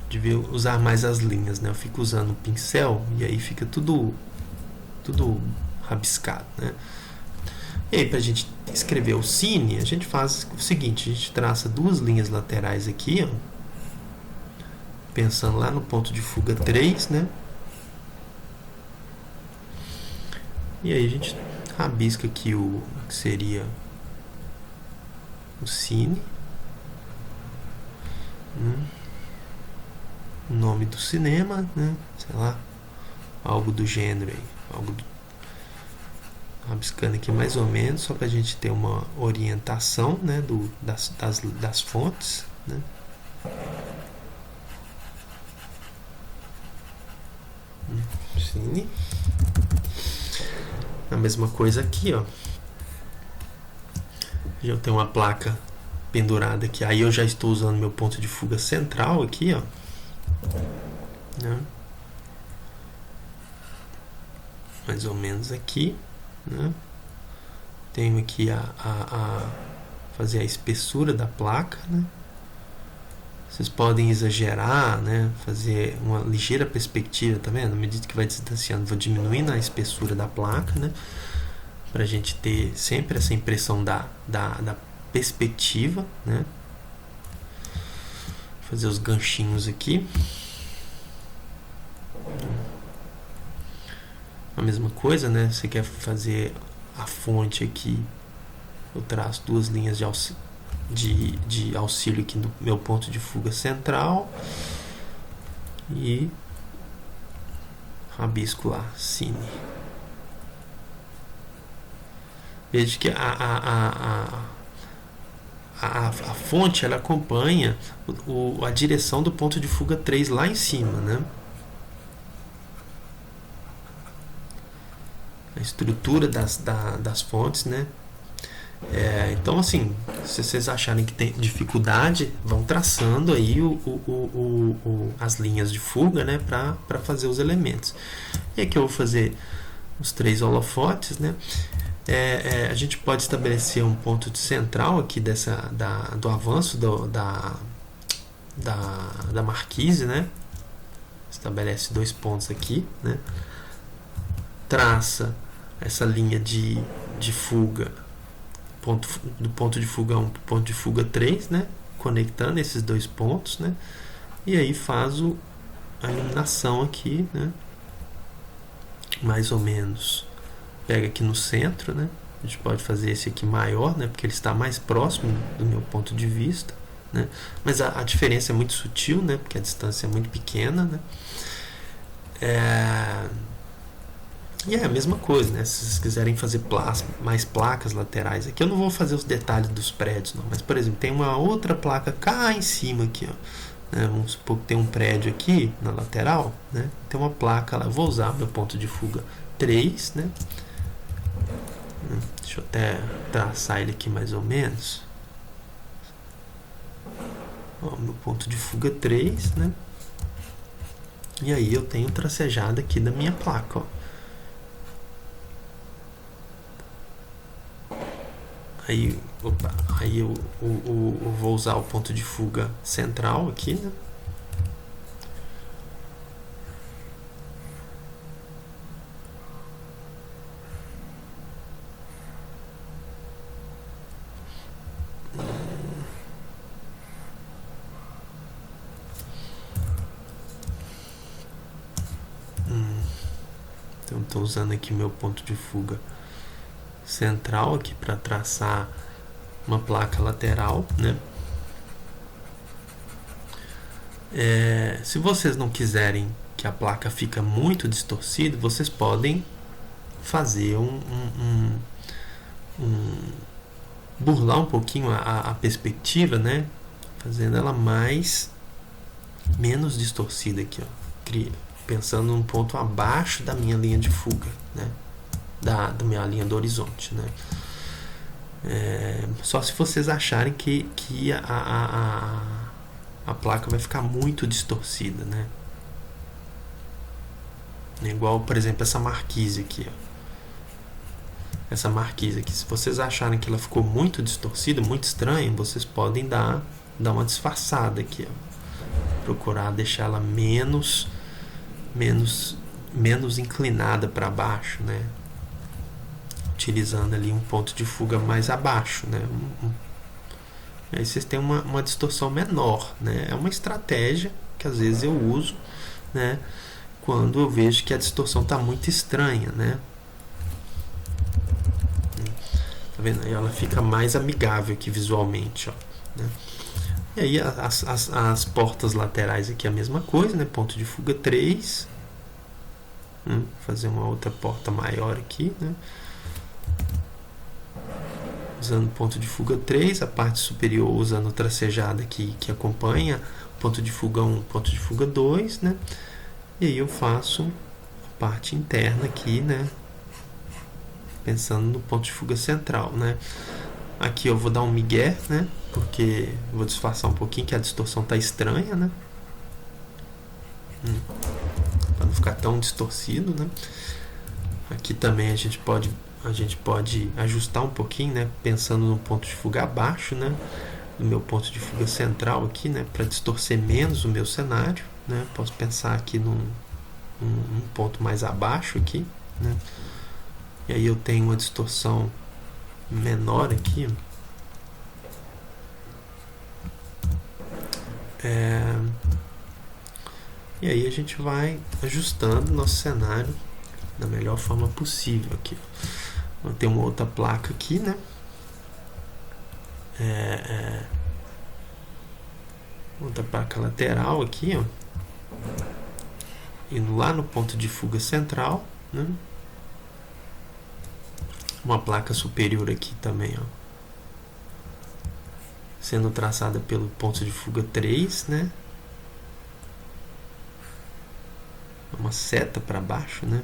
Speaker 1: Devia usar mais as linhas, né? Eu fico usando o pincel e aí fica tudo rabiscado, né? E aí, para a gente escrever o cine, a gente faz o seguinte: a gente traça 2 linhas laterais aqui, ó, pensando lá no ponto de fuga 3, né? E aí a gente rabisca aqui o que seria o cine. O nome do cinema, né? Sei lá, algo do gênero aí, rabiscando aqui mais ou menos, só para a gente ter uma orientação, né, das fontes, né? Cine. A mesma coisa aqui, ó. Eu tenho uma placa pendurada aqui, aí eu já estou usando meu ponto de fuga central aqui, ó, né? Mais ou menos aqui, né? Tenho aqui fazer a espessura da placa, né? Vocês podem exagerar, né? Fazer uma ligeira perspectiva, tá vendo? À medida que vai distanciando, vou diminuindo a espessura da placa, né? Pra gente ter sempre essa impressão da perspectiva, né? Fazer os ganchinhos aqui. A mesma coisa, né? Você quer fazer a fonte aqui, eu traço 2 linhas de auxílio aqui no meu ponto de fuga central e rabisco lá, cine. Veja que a fonte ela acompanha a direção do ponto de fuga 3 lá em cima, né? A estrutura das fontes, né? Então, assim, se vocês acharem que tem dificuldade, vão traçando aí as linhas de fuga, né? Para fazer os elementos. E aqui eu vou fazer os 3 holofotes, né? A gente pode estabelecer um ponto central aqui do avanço da marquise, né? Estabelece 2 pontos aqui, né? Traça essa linha de fuga, do ponto de fuga 1 para o ponto de fuga 3, né? Conectando esses 2 pontos, né? E aí faz a iluminação aqui, né? Mais ou menos. Pega aqui no centro, né? A gente pode fazer esse aqui maior, né? Porque ele está mais próximo do meu ponto de vista, né? Mas a diferença é muito sutil, né? Porque a distância é muito pequena, né? E é a mesma coisa, né? Se vocês quiserem fazer mais placas laterais aqui, eu não vou fazer os detalhes dos prédios, não. Mas, por exemplo, tem uma outra placa cá em cima aqui, ó. né? Vamos supor que tem um prédio aqui na lateral, né? Tem uma placa lá, eu vou usar meu ponto de fuga 3, né? Deixa eu até traçar ele aqui mais ou menos. Ó, meu ponto de fuga 3, né? E aí eu tenho tracejada aqui da minha placa, ó. Aí eu vou usar o ponto de fuga central aqui, né? Então estou usando aqui meu ponto de fuga central aqui para traçar uma placa lateral, né? Se vocês não quiserem que a placa fique muito distorcida, vocês podem fazer burlar um pouquinho a perspectiva, né? Fazendo ela menos distorcida aqui, ó. Pensando num ponto abaixo da minha linha de fuga, né? Da minha linha do horizonte, né? Só se vocês acharem que a placa vai ficar muito distorcida, né? Igual, por exemplo, essa marquise aqui, ó. Essa marquise aqui, se vocês acharem que ela ficou muito distorcida, muito estranha, vocês podem dar uma disfarçada aqui, ó. Procurar deixar ela menos inclinada para baixo, né? Utilizando ali um ponto de fuga mais abaixo, né? Aí vocês têm uma distorção menor, né? É uma estratégia que às vezes eu uso, né? Quando eu vejo que a distorção está muito estranha, né? Tá vendo? Aí ela fica mais amigável aqui visualmente, ó, né? E aí as portas laterais aqui é a mesma coisa, né? Ponto de fuga 3. Fazer uma outra porta maior aqui, né? Usando ponto de fuga 3, a parte superior usando tracejada aqui que acompanha ponto de fuga 1, ponto de fuga 2, né? E aí eu faço a parte interna aqui, né? Pensando no ponto de fuga central, né? Aqui eu vou dar um migué, né? Porque eu vou disfarçar um pouquinho que a distorção tá estranha, né? Para não ficar tão distorcido, né? Aqui também a gente pode ajustar um pouquinho, né? Pensando no ponto de fuga abaixo, né? No meu ponto de fuga central aqui, né? Para distorcer menos o meu cenário, né? Posso pensar aqui num ponto mais abaixo aqui, né? E aí eu tenho uma distorção menor aqui. E aí a gente vai ajustando nosso cenário da melhor forma possível aqui. Vou ter uma outra placa aqui, né? Outra placa lateral aqui, ó. Indo lá no ponto de fuga central, né? Uma placa superior aqui também, ó. Sendo traçada pelo ponto de fuga 3, né? Uma seta para baixo, né?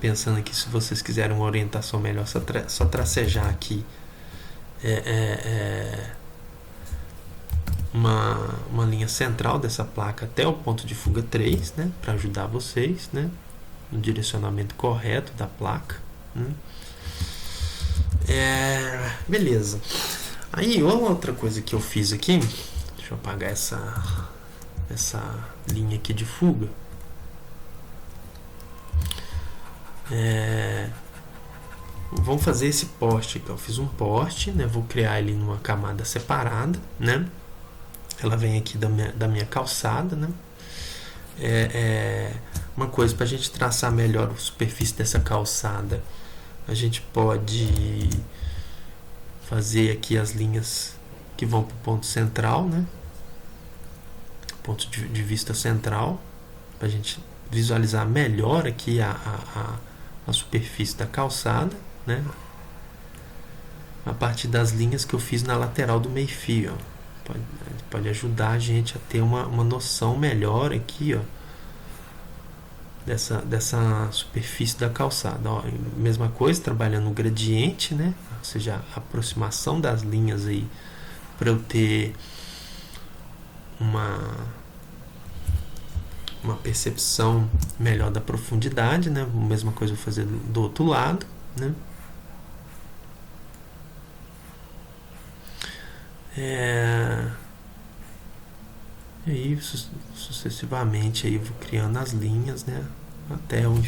Speaker 1: Pensando aqui, se vocês quiserem uma orientação melhor, só tracejar aqui uma linha central dessa placa até o ponto de fuga 3, né? Para ajudar vocês, né? No direcionamento correto da placa, né? Beleza. Aí outra coisa que eu fiz aqui, deixa eu apagar essa linha aqui de fuga. Vamos fazer esse poste aqui. Eu fiz um poste, né? Vou criar ele numa camada separada, né? Ela vem aqui da minha calçada, né? Uma coisa para a gente traçar melhor a superfície dessa calçada, a gente pode fazer aqui as linhas que vão para o ponto central, né? Ponto de vista central, para a gente visualizar melhor aqui a superfície da calçada, né? a partir das linhas que eu fiz na lateral do meio-fio. Pode ajudar a gente a ter uma noção melhor aqui, ó, dessa superfície da calçada. Ó, mesma coisa, trabalhando no gradiente, né? Ou seja, a aproximação das linhas aí, para eu ter uma percepção melhor da profundidade, né? A mesma coisa eu vou fazer do outro lado, né? E aí sucessivamente aí eu vou criando as linhas, né? Até o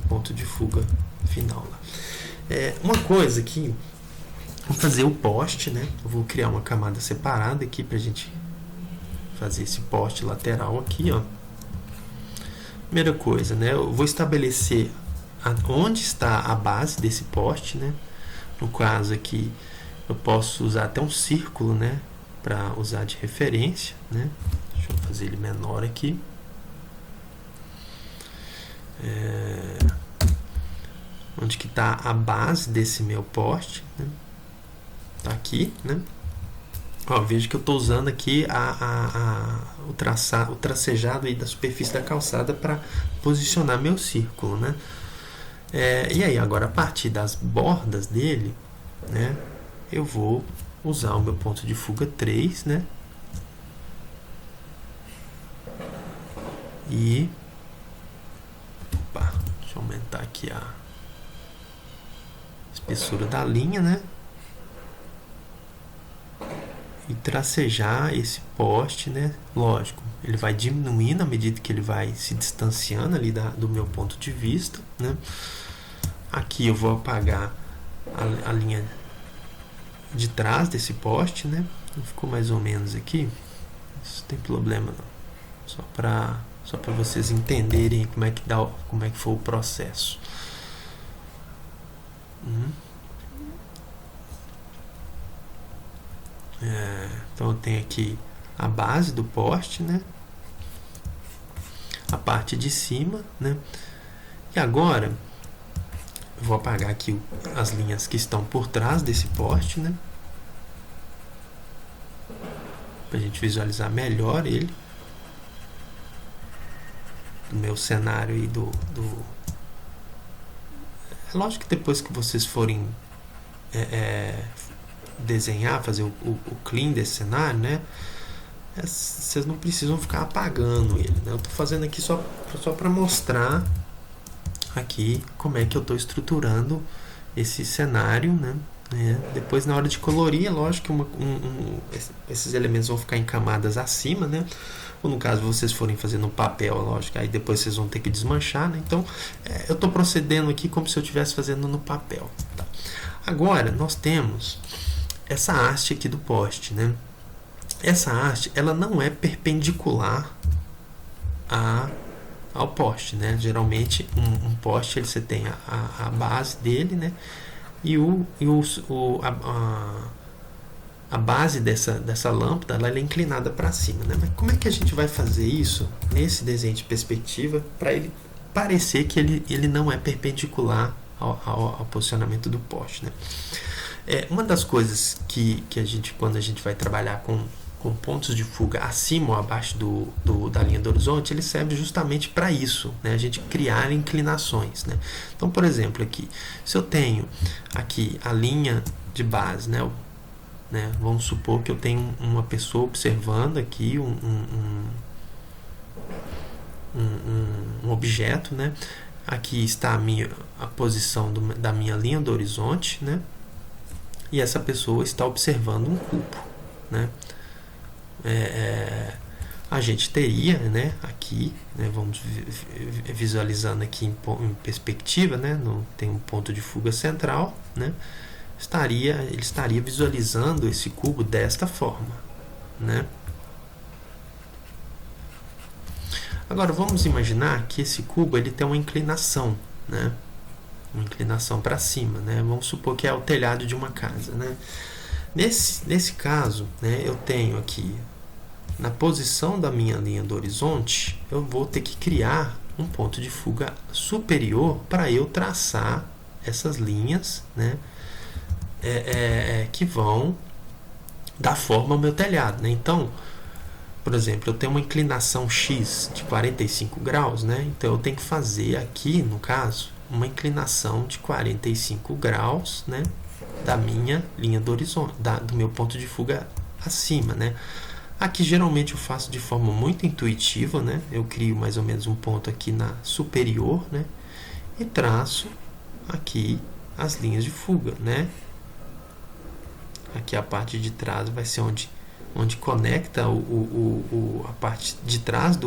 Speaker 1: ponto de fuga final lá. Uma coisa aqui, vou fazer o poste, né? Eu vou criar uma camada separada aqui pra gente fazer esse poste lateral aqui, ó. Primeira coisa, né? Eu vou estabelecer onde está a base desse poste, né? No caso aqui, eu posso usar até um círculo, né? Para usar de referência, né? Deixa eu fazer ele menor aqui. Onde que está a base desse meu poste, né? Tá aqui, né? Ó, veja que eu estou usando aqui o tracejado aí da superfície da calçada para posicionar meu círculo, né? E aí, agora a partir das bordas dele, né? Eu vou usar o meu ponto de fuga 3, né? E deixa eu aumentar aqui a espessura da linha, né? E tracejar esse poste, né? Lógico, ele vai diminuindo à medida que ele vai se distanciando ali do meu ponto de vista, né? Aqui eu vou apagar a linha de trás desse poste, né? Ficou mais ou menos aqui. Isso não tem problema não. Só para vocês entenderem como é que foi o processo. Então eu tenho aqui a base do poste, né? A parte de cima, né? E agora eu vou apagar aqui as linhas que estão por trás desse poste, né? Para a gente visualizar melhor ele. Do meu cenário aí É lógico que depois que vocês forem desenhar, fazer o clean desse cenário, né? Vocês não precisam ficar apagando ele, né? Eu tô fazendo aqui só para mostrar aqui como é que eu tô estruturando esse cenário, né? Depois, na hora de colorir, é lógico que esses elementos vão ficar em camadas acima, né? Ou no caso vocês forem fazer no papel, lógico, aí depois vocês vão ter que desmanchar, né? Então eu estou procedendo aqui como se eu estivesse fazendo no papel, tá? Agora nós temos essa haste aqui do poste, né? Essa haste, ela não é perpendicular ao poste, né? Geralmente um poste você tem a base dele, né? E a base dessa lâmpada ela é inclinada para cima, né? Mas como é que a gente vai fazer isso nesse desenho de perspectiva para ele parecer que ele não é perpendicular ao posicionamento do poste, né? Uma das coisas que a gente, quando a gente vai trabalhar com pontos de fuga acima ou abaixo da linha do horizonte, ele serve justamente para isso, né? A gente criar inclinações, né? Então, por exemplo, aqui, se eu tenho aqui a linha de base, né? Vamos supor que eu tenho uma pessoa observando aqui um objeto, né? Aqui está a posição da minha linha do horizonte, né? E essa pessoa está observando um cubo, né? A gente teria, né, aqui, né, vamos visualizando aqui em perspectiva, né? Tem um ponto de fuga central, né? Ele estaria visualizando esse cubo desta forma, né? Agora vamos imaginar que esse cubo ele tem uma inclinação, né? Uma inclinação para cima, né? Vamos supor que é o telhado de uma casa, né? Nesse caso, né, eu tenho aqui na posição da minha linha do horizonte, eu vou ter que criar um ponto de fuga superior para eu traçar essas linhas, né? que vão dar forma ao meu telhado, né? Então, por exemplo, eu tenho uma inclinação X de 45 graus, né? Então eu tenho que fazer aqui, no caso, uma inclinação de 45 graus, né? Da minha linha do horizonte, do meu ponto de fuga acima, né? Aqui geralmente eu faço de forma muito intuitiva, né? Eu crio mais ou menos um ponto aqui na superior, né? E traço aqui as linhas de fuga, né? Aqui a parte de trás vai ser onde conecta a parte de trás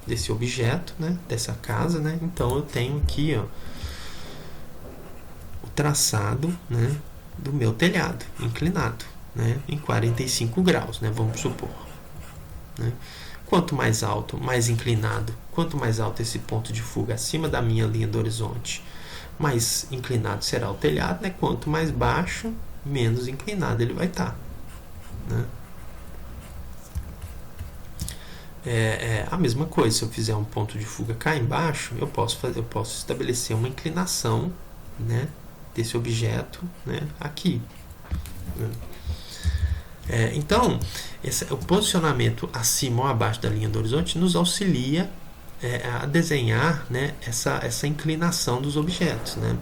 Speaker 1: desse objeto, né? Dessa casa, né? Então eu tenho aqui, ó, o traçado, né? Do meu telhado inclinado, né? Em 45 graus, né? Vamos supor, né? Quanto mais alto, mais inclinado, quanto mais alto esse ponto de fuga acima da minha linha do horizonte, mais inclinado será o telhado, né? Quanto mais baixo, menos inclinado ele vai estar, né? A mesma coisa, se eu fizer um ponto de fuga cá embaixo, eu posso estabelecer uma inclinação, né, desse objeto, né, aqui, né? Então, o posicionamento acima ou abaixo da linha do horizonte nos auxilia a desenhar, né, essa inclinação dos objetos, né?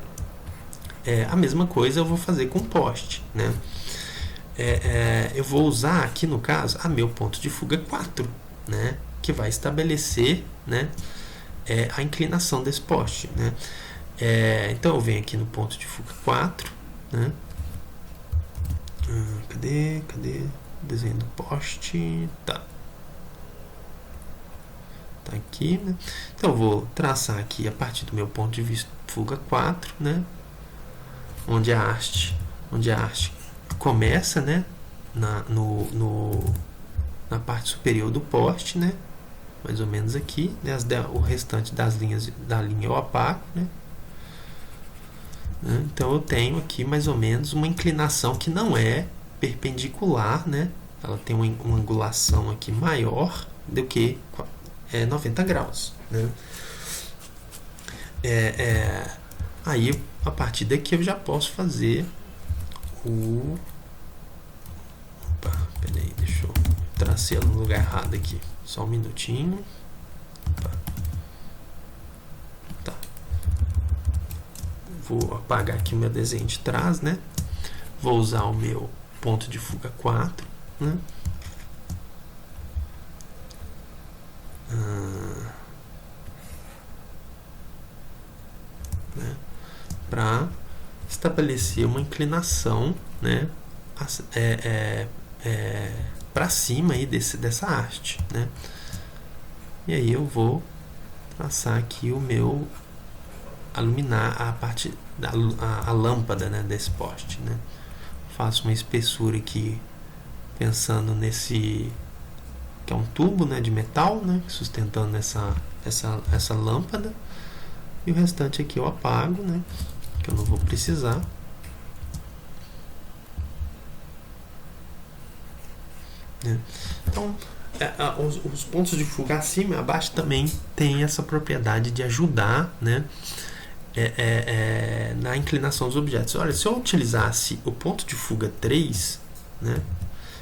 Speaker 1: A mesma coisa eu vou fazer com poste, né? Eu vou usar aqui no caso meu ponto de fuga 4, né? Que vai estabelecer, né, a inclinação desse poste, né? Então eu venho aqui no ponto de fuga 4, né? Cadê o desenho do poste? Tá aqui, né? Então eu vou traçar aqui a partir do meu ponto de vista fuga 4, né? Onde a haste começa, né, na parte superior do poste, né, mais ou menos aqui, né, o restante das linhas da linha eu apago, né? Então eu tenho aqui mais ou menos uma inclinação que não é perpendicular, né? Ela tem uma angulação aqui maior do que 90 graus, né? Aí a partir daqui eu já posso fazer peraí, deixa eu tracei ela no lugar errado aqui, só um minutinho. Tá. Vou apagar aqui o meu desenho de trás, né? Vou usar o meu ponto de fuga 4, né? Para estabelecer uma inclinação, né, para cima aí dessa haste, né? E aí eu vou traçar aqui o meu iluminar a parte a lâmpada, né, desse poste, né? Faço uma espessura aqui pensando nesse que é um tubo, né, de metal, né, sustentando essa lâmpada, e o restante aqui eu apago, né, que eu não vou precisar. Então, os pontos de fuga acima e abaixo também tem essa propriedade de ajudar, né, na inclinação dos objetos. Olha, se eu utilizasse o ponto de fuga 3, né,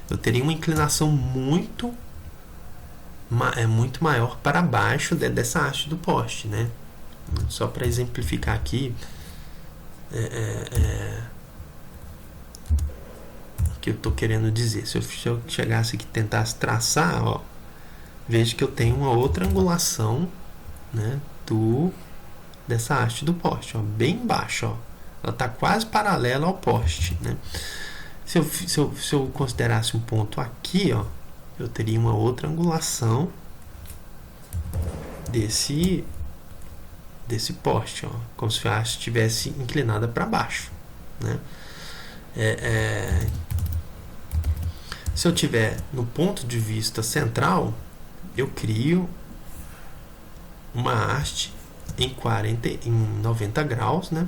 Speaker 1: eu teria uma inclinação muito maior para baixo dessa haste do poste, né? Só para exemplificar aqui, o que eu estou querendo dizer. Se eu chegasse aqui e tentasse traçar, ó, veja que eu tenho uma outra angulação, né, dessa haste do poste, ó, bem baixo, ó. Ela está quase paralela ao poste, né? Se eu considerasse um ponto aqui, ó, eu teria uma outra angulação desse poste, ó, como se a haste estivesse inclinada para baixo, né? Se eu tiver no ponto de vista central, eu crio uma haste em 90 graus, né,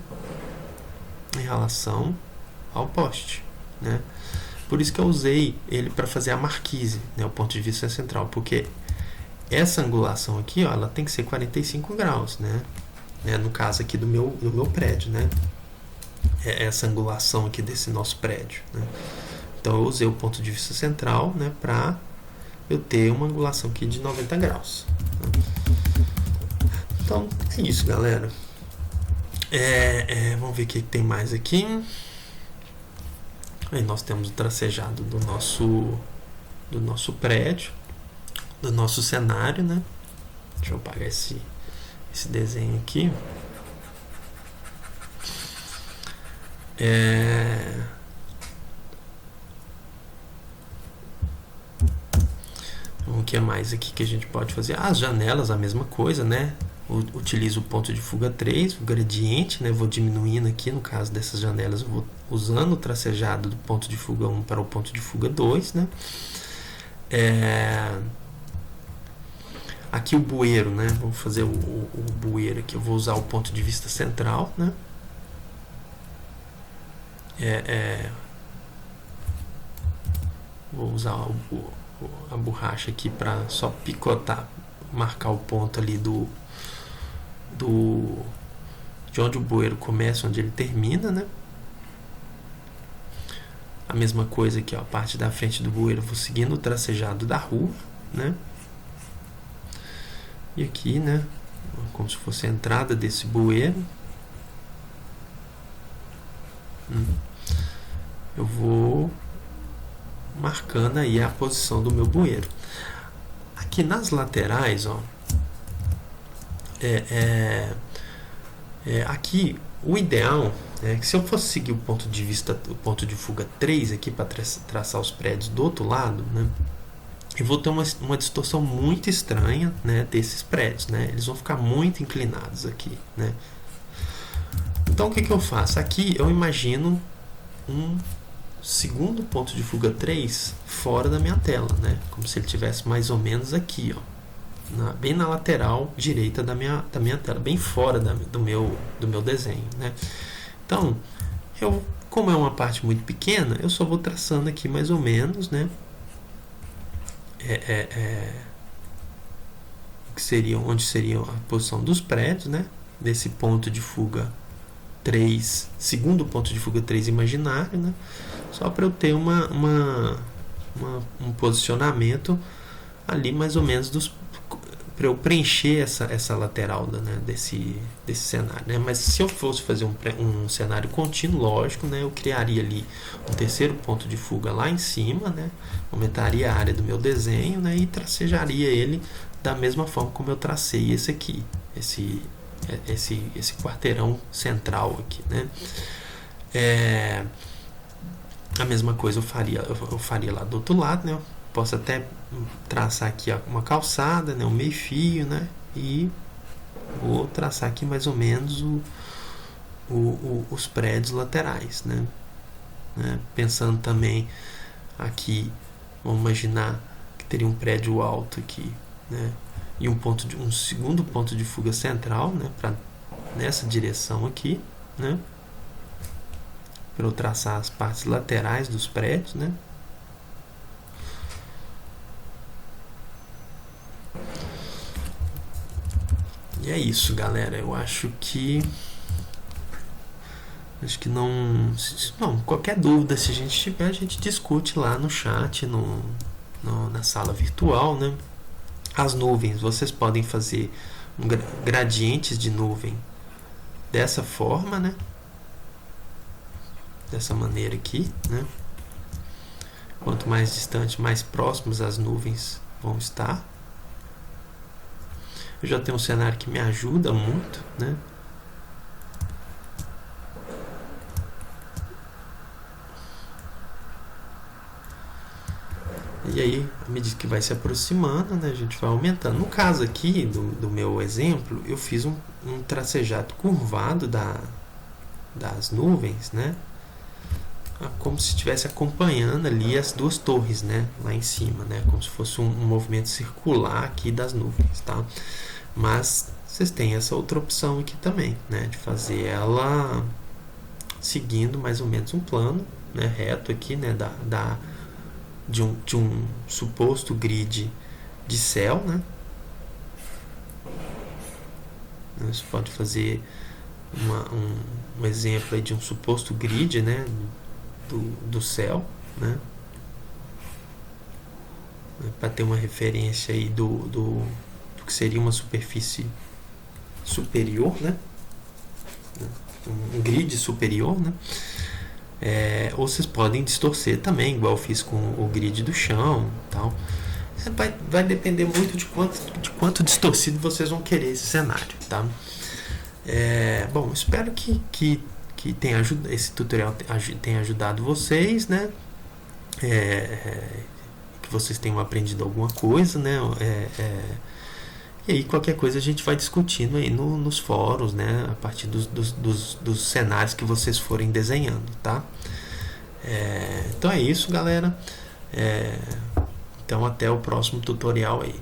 Speaker 1: em relação ao poste, né? Por isso que eu usei ele para fazer a marquise, né, o ponto de vista central, porque essa angulação aqui, ó, ela tem que ser 45 graus, né? No caso aqui do meu prédio, né? essa angulação aqui desse nosso prédio, né? Então eu usei o ponto de vista central, né, para eu ter uma angulação aqui de 90 graus. Então é isso, galera. Vamos ver o que tem mais aqui. Aí nós temos o tracejado do nosso prédio, do nosso cenário, né? Deixa eu apagar esse desenho aqui. O que mais aqui que a gente pode fazer? As janelas, a mesma coisa, né? Utilizo o ponto de fuga 3, o gradiente, né? Vou diminuindo aqui, no caso dessas janelas, eu vou usando o tracejado do ponto de fuga 1 para o ponto de fuga 2, né? Aqui o bueiro, né? Vamos fazer o bueiro aqui. Eu vou usar o ponto de vista central, né? Vou usar a borracha aqui para só picotar, marcar o ponto ali de onde o bueiro começa, onde ele termina, né? A mesma coisa aqui, ó, a parte da frente do bueiro, eu vou seguindo o tracejado da rua, né? E aqui, né, como se fosse a entrada desse bueiro, eu vou marcando aí a posição do meu bueiro. Aqui nas laterais, ó, aqui o ideal é que se eu fosse seguir o ponto de fuga 3 aqui para traçar os prédios do outro lado, né, eu vou ter uma distorção muito estranha, né, desses prédios, né? Eles vão ficar muito inclinados aqui, né? Então o que eu faço? Aqui eu imagino um segundo ponto de fuga 3 fora da minha tela, né? Como se ele estivesse mais ou menos aqui, ó, bem na lateral direita da minha tela, bem fora do meu desenho, né? Então, como é uma parte muito pequena, eu só vou traçando aqui mais ou menos, né? Onde seria a posição dos prédios, né? Desse ponto de fuga 3, segundo ponto de fuga 3 imaginário, né? Só para eu ter um posicionamento ali mais ou menos para eu preencher essa lateral, né, desse cenário, né? Mas se eu fosse fazer um cenário contínuo, lógico, né, eu criaria ali um terceiro ponto de fuga lá em cima, né, aumentaria a área do meu desenho, né, e tracejaria ele da mesma forma como eu tracei esse aqui, esse quarteirão central aqui, né? A mesma coisa eu faria lá do outro lado, né? Posso até traçar aqui uma calçada, né, um meio fio, né, e vou traçar aqui mais ou menos os prédios laterais, né? Pensando também aqui, vamos imaginar que teria um prédio alto aqui, né, e um segundo ponto de fuga central, né, nessa direção aqui, né, para eu traçar as partes laterais dos prédios, né? E é isso, galera. Eu acho que não, qualquer dúvida, se a gente tiver, a gente discute lá no chat, na sala virtual, né? As nuvens, vocês podem fazer gradientes de nuvem dessa forma, né? Dessa maneira aqui, né? Quanto mais distante, mais próximos as nuvens vão estar. Eu já tenho um cenário que me ajuda muito, né? E aí, à medida que vai se aproximando, né, a gente vai aumentando. No caso aqui, do meu exemplo, eu fiz um tracejado curvado das nuvens, né? Como se estivesse acompanhando ali as duas torres, né, lá em cima, né, como se fosse um movimento circular aqui das nuvens, tá? Mas vocês têm essa outra opção aqui também, né, de fazer ela seguindo mais ou menos um plano, né, reto aqui, né, de um suposto grid de céu, né? Você pode fazer um exemplo aí de um suposto grid, né, do céu, né, para ter uma referência aí do que seria uma superfície superior, né, um grid superior, né. Ou vocês podem distorcer também, igual eu fiz com o grid do chão, tal. Vai depender muito de quanto distorcido vocês vão querer esse cenário, tá? Bom, espero que esse tutorial tenha ajudado vocês, né? Que vocês tenham aprendido alguma coisa, né? E aí qualquer coisa a gente vai discutindo aí nos fóruns, né? A partir dos cenários que vocês forem desenhando, tá? Então é isso, galera. Então até o próximo tutorial aí.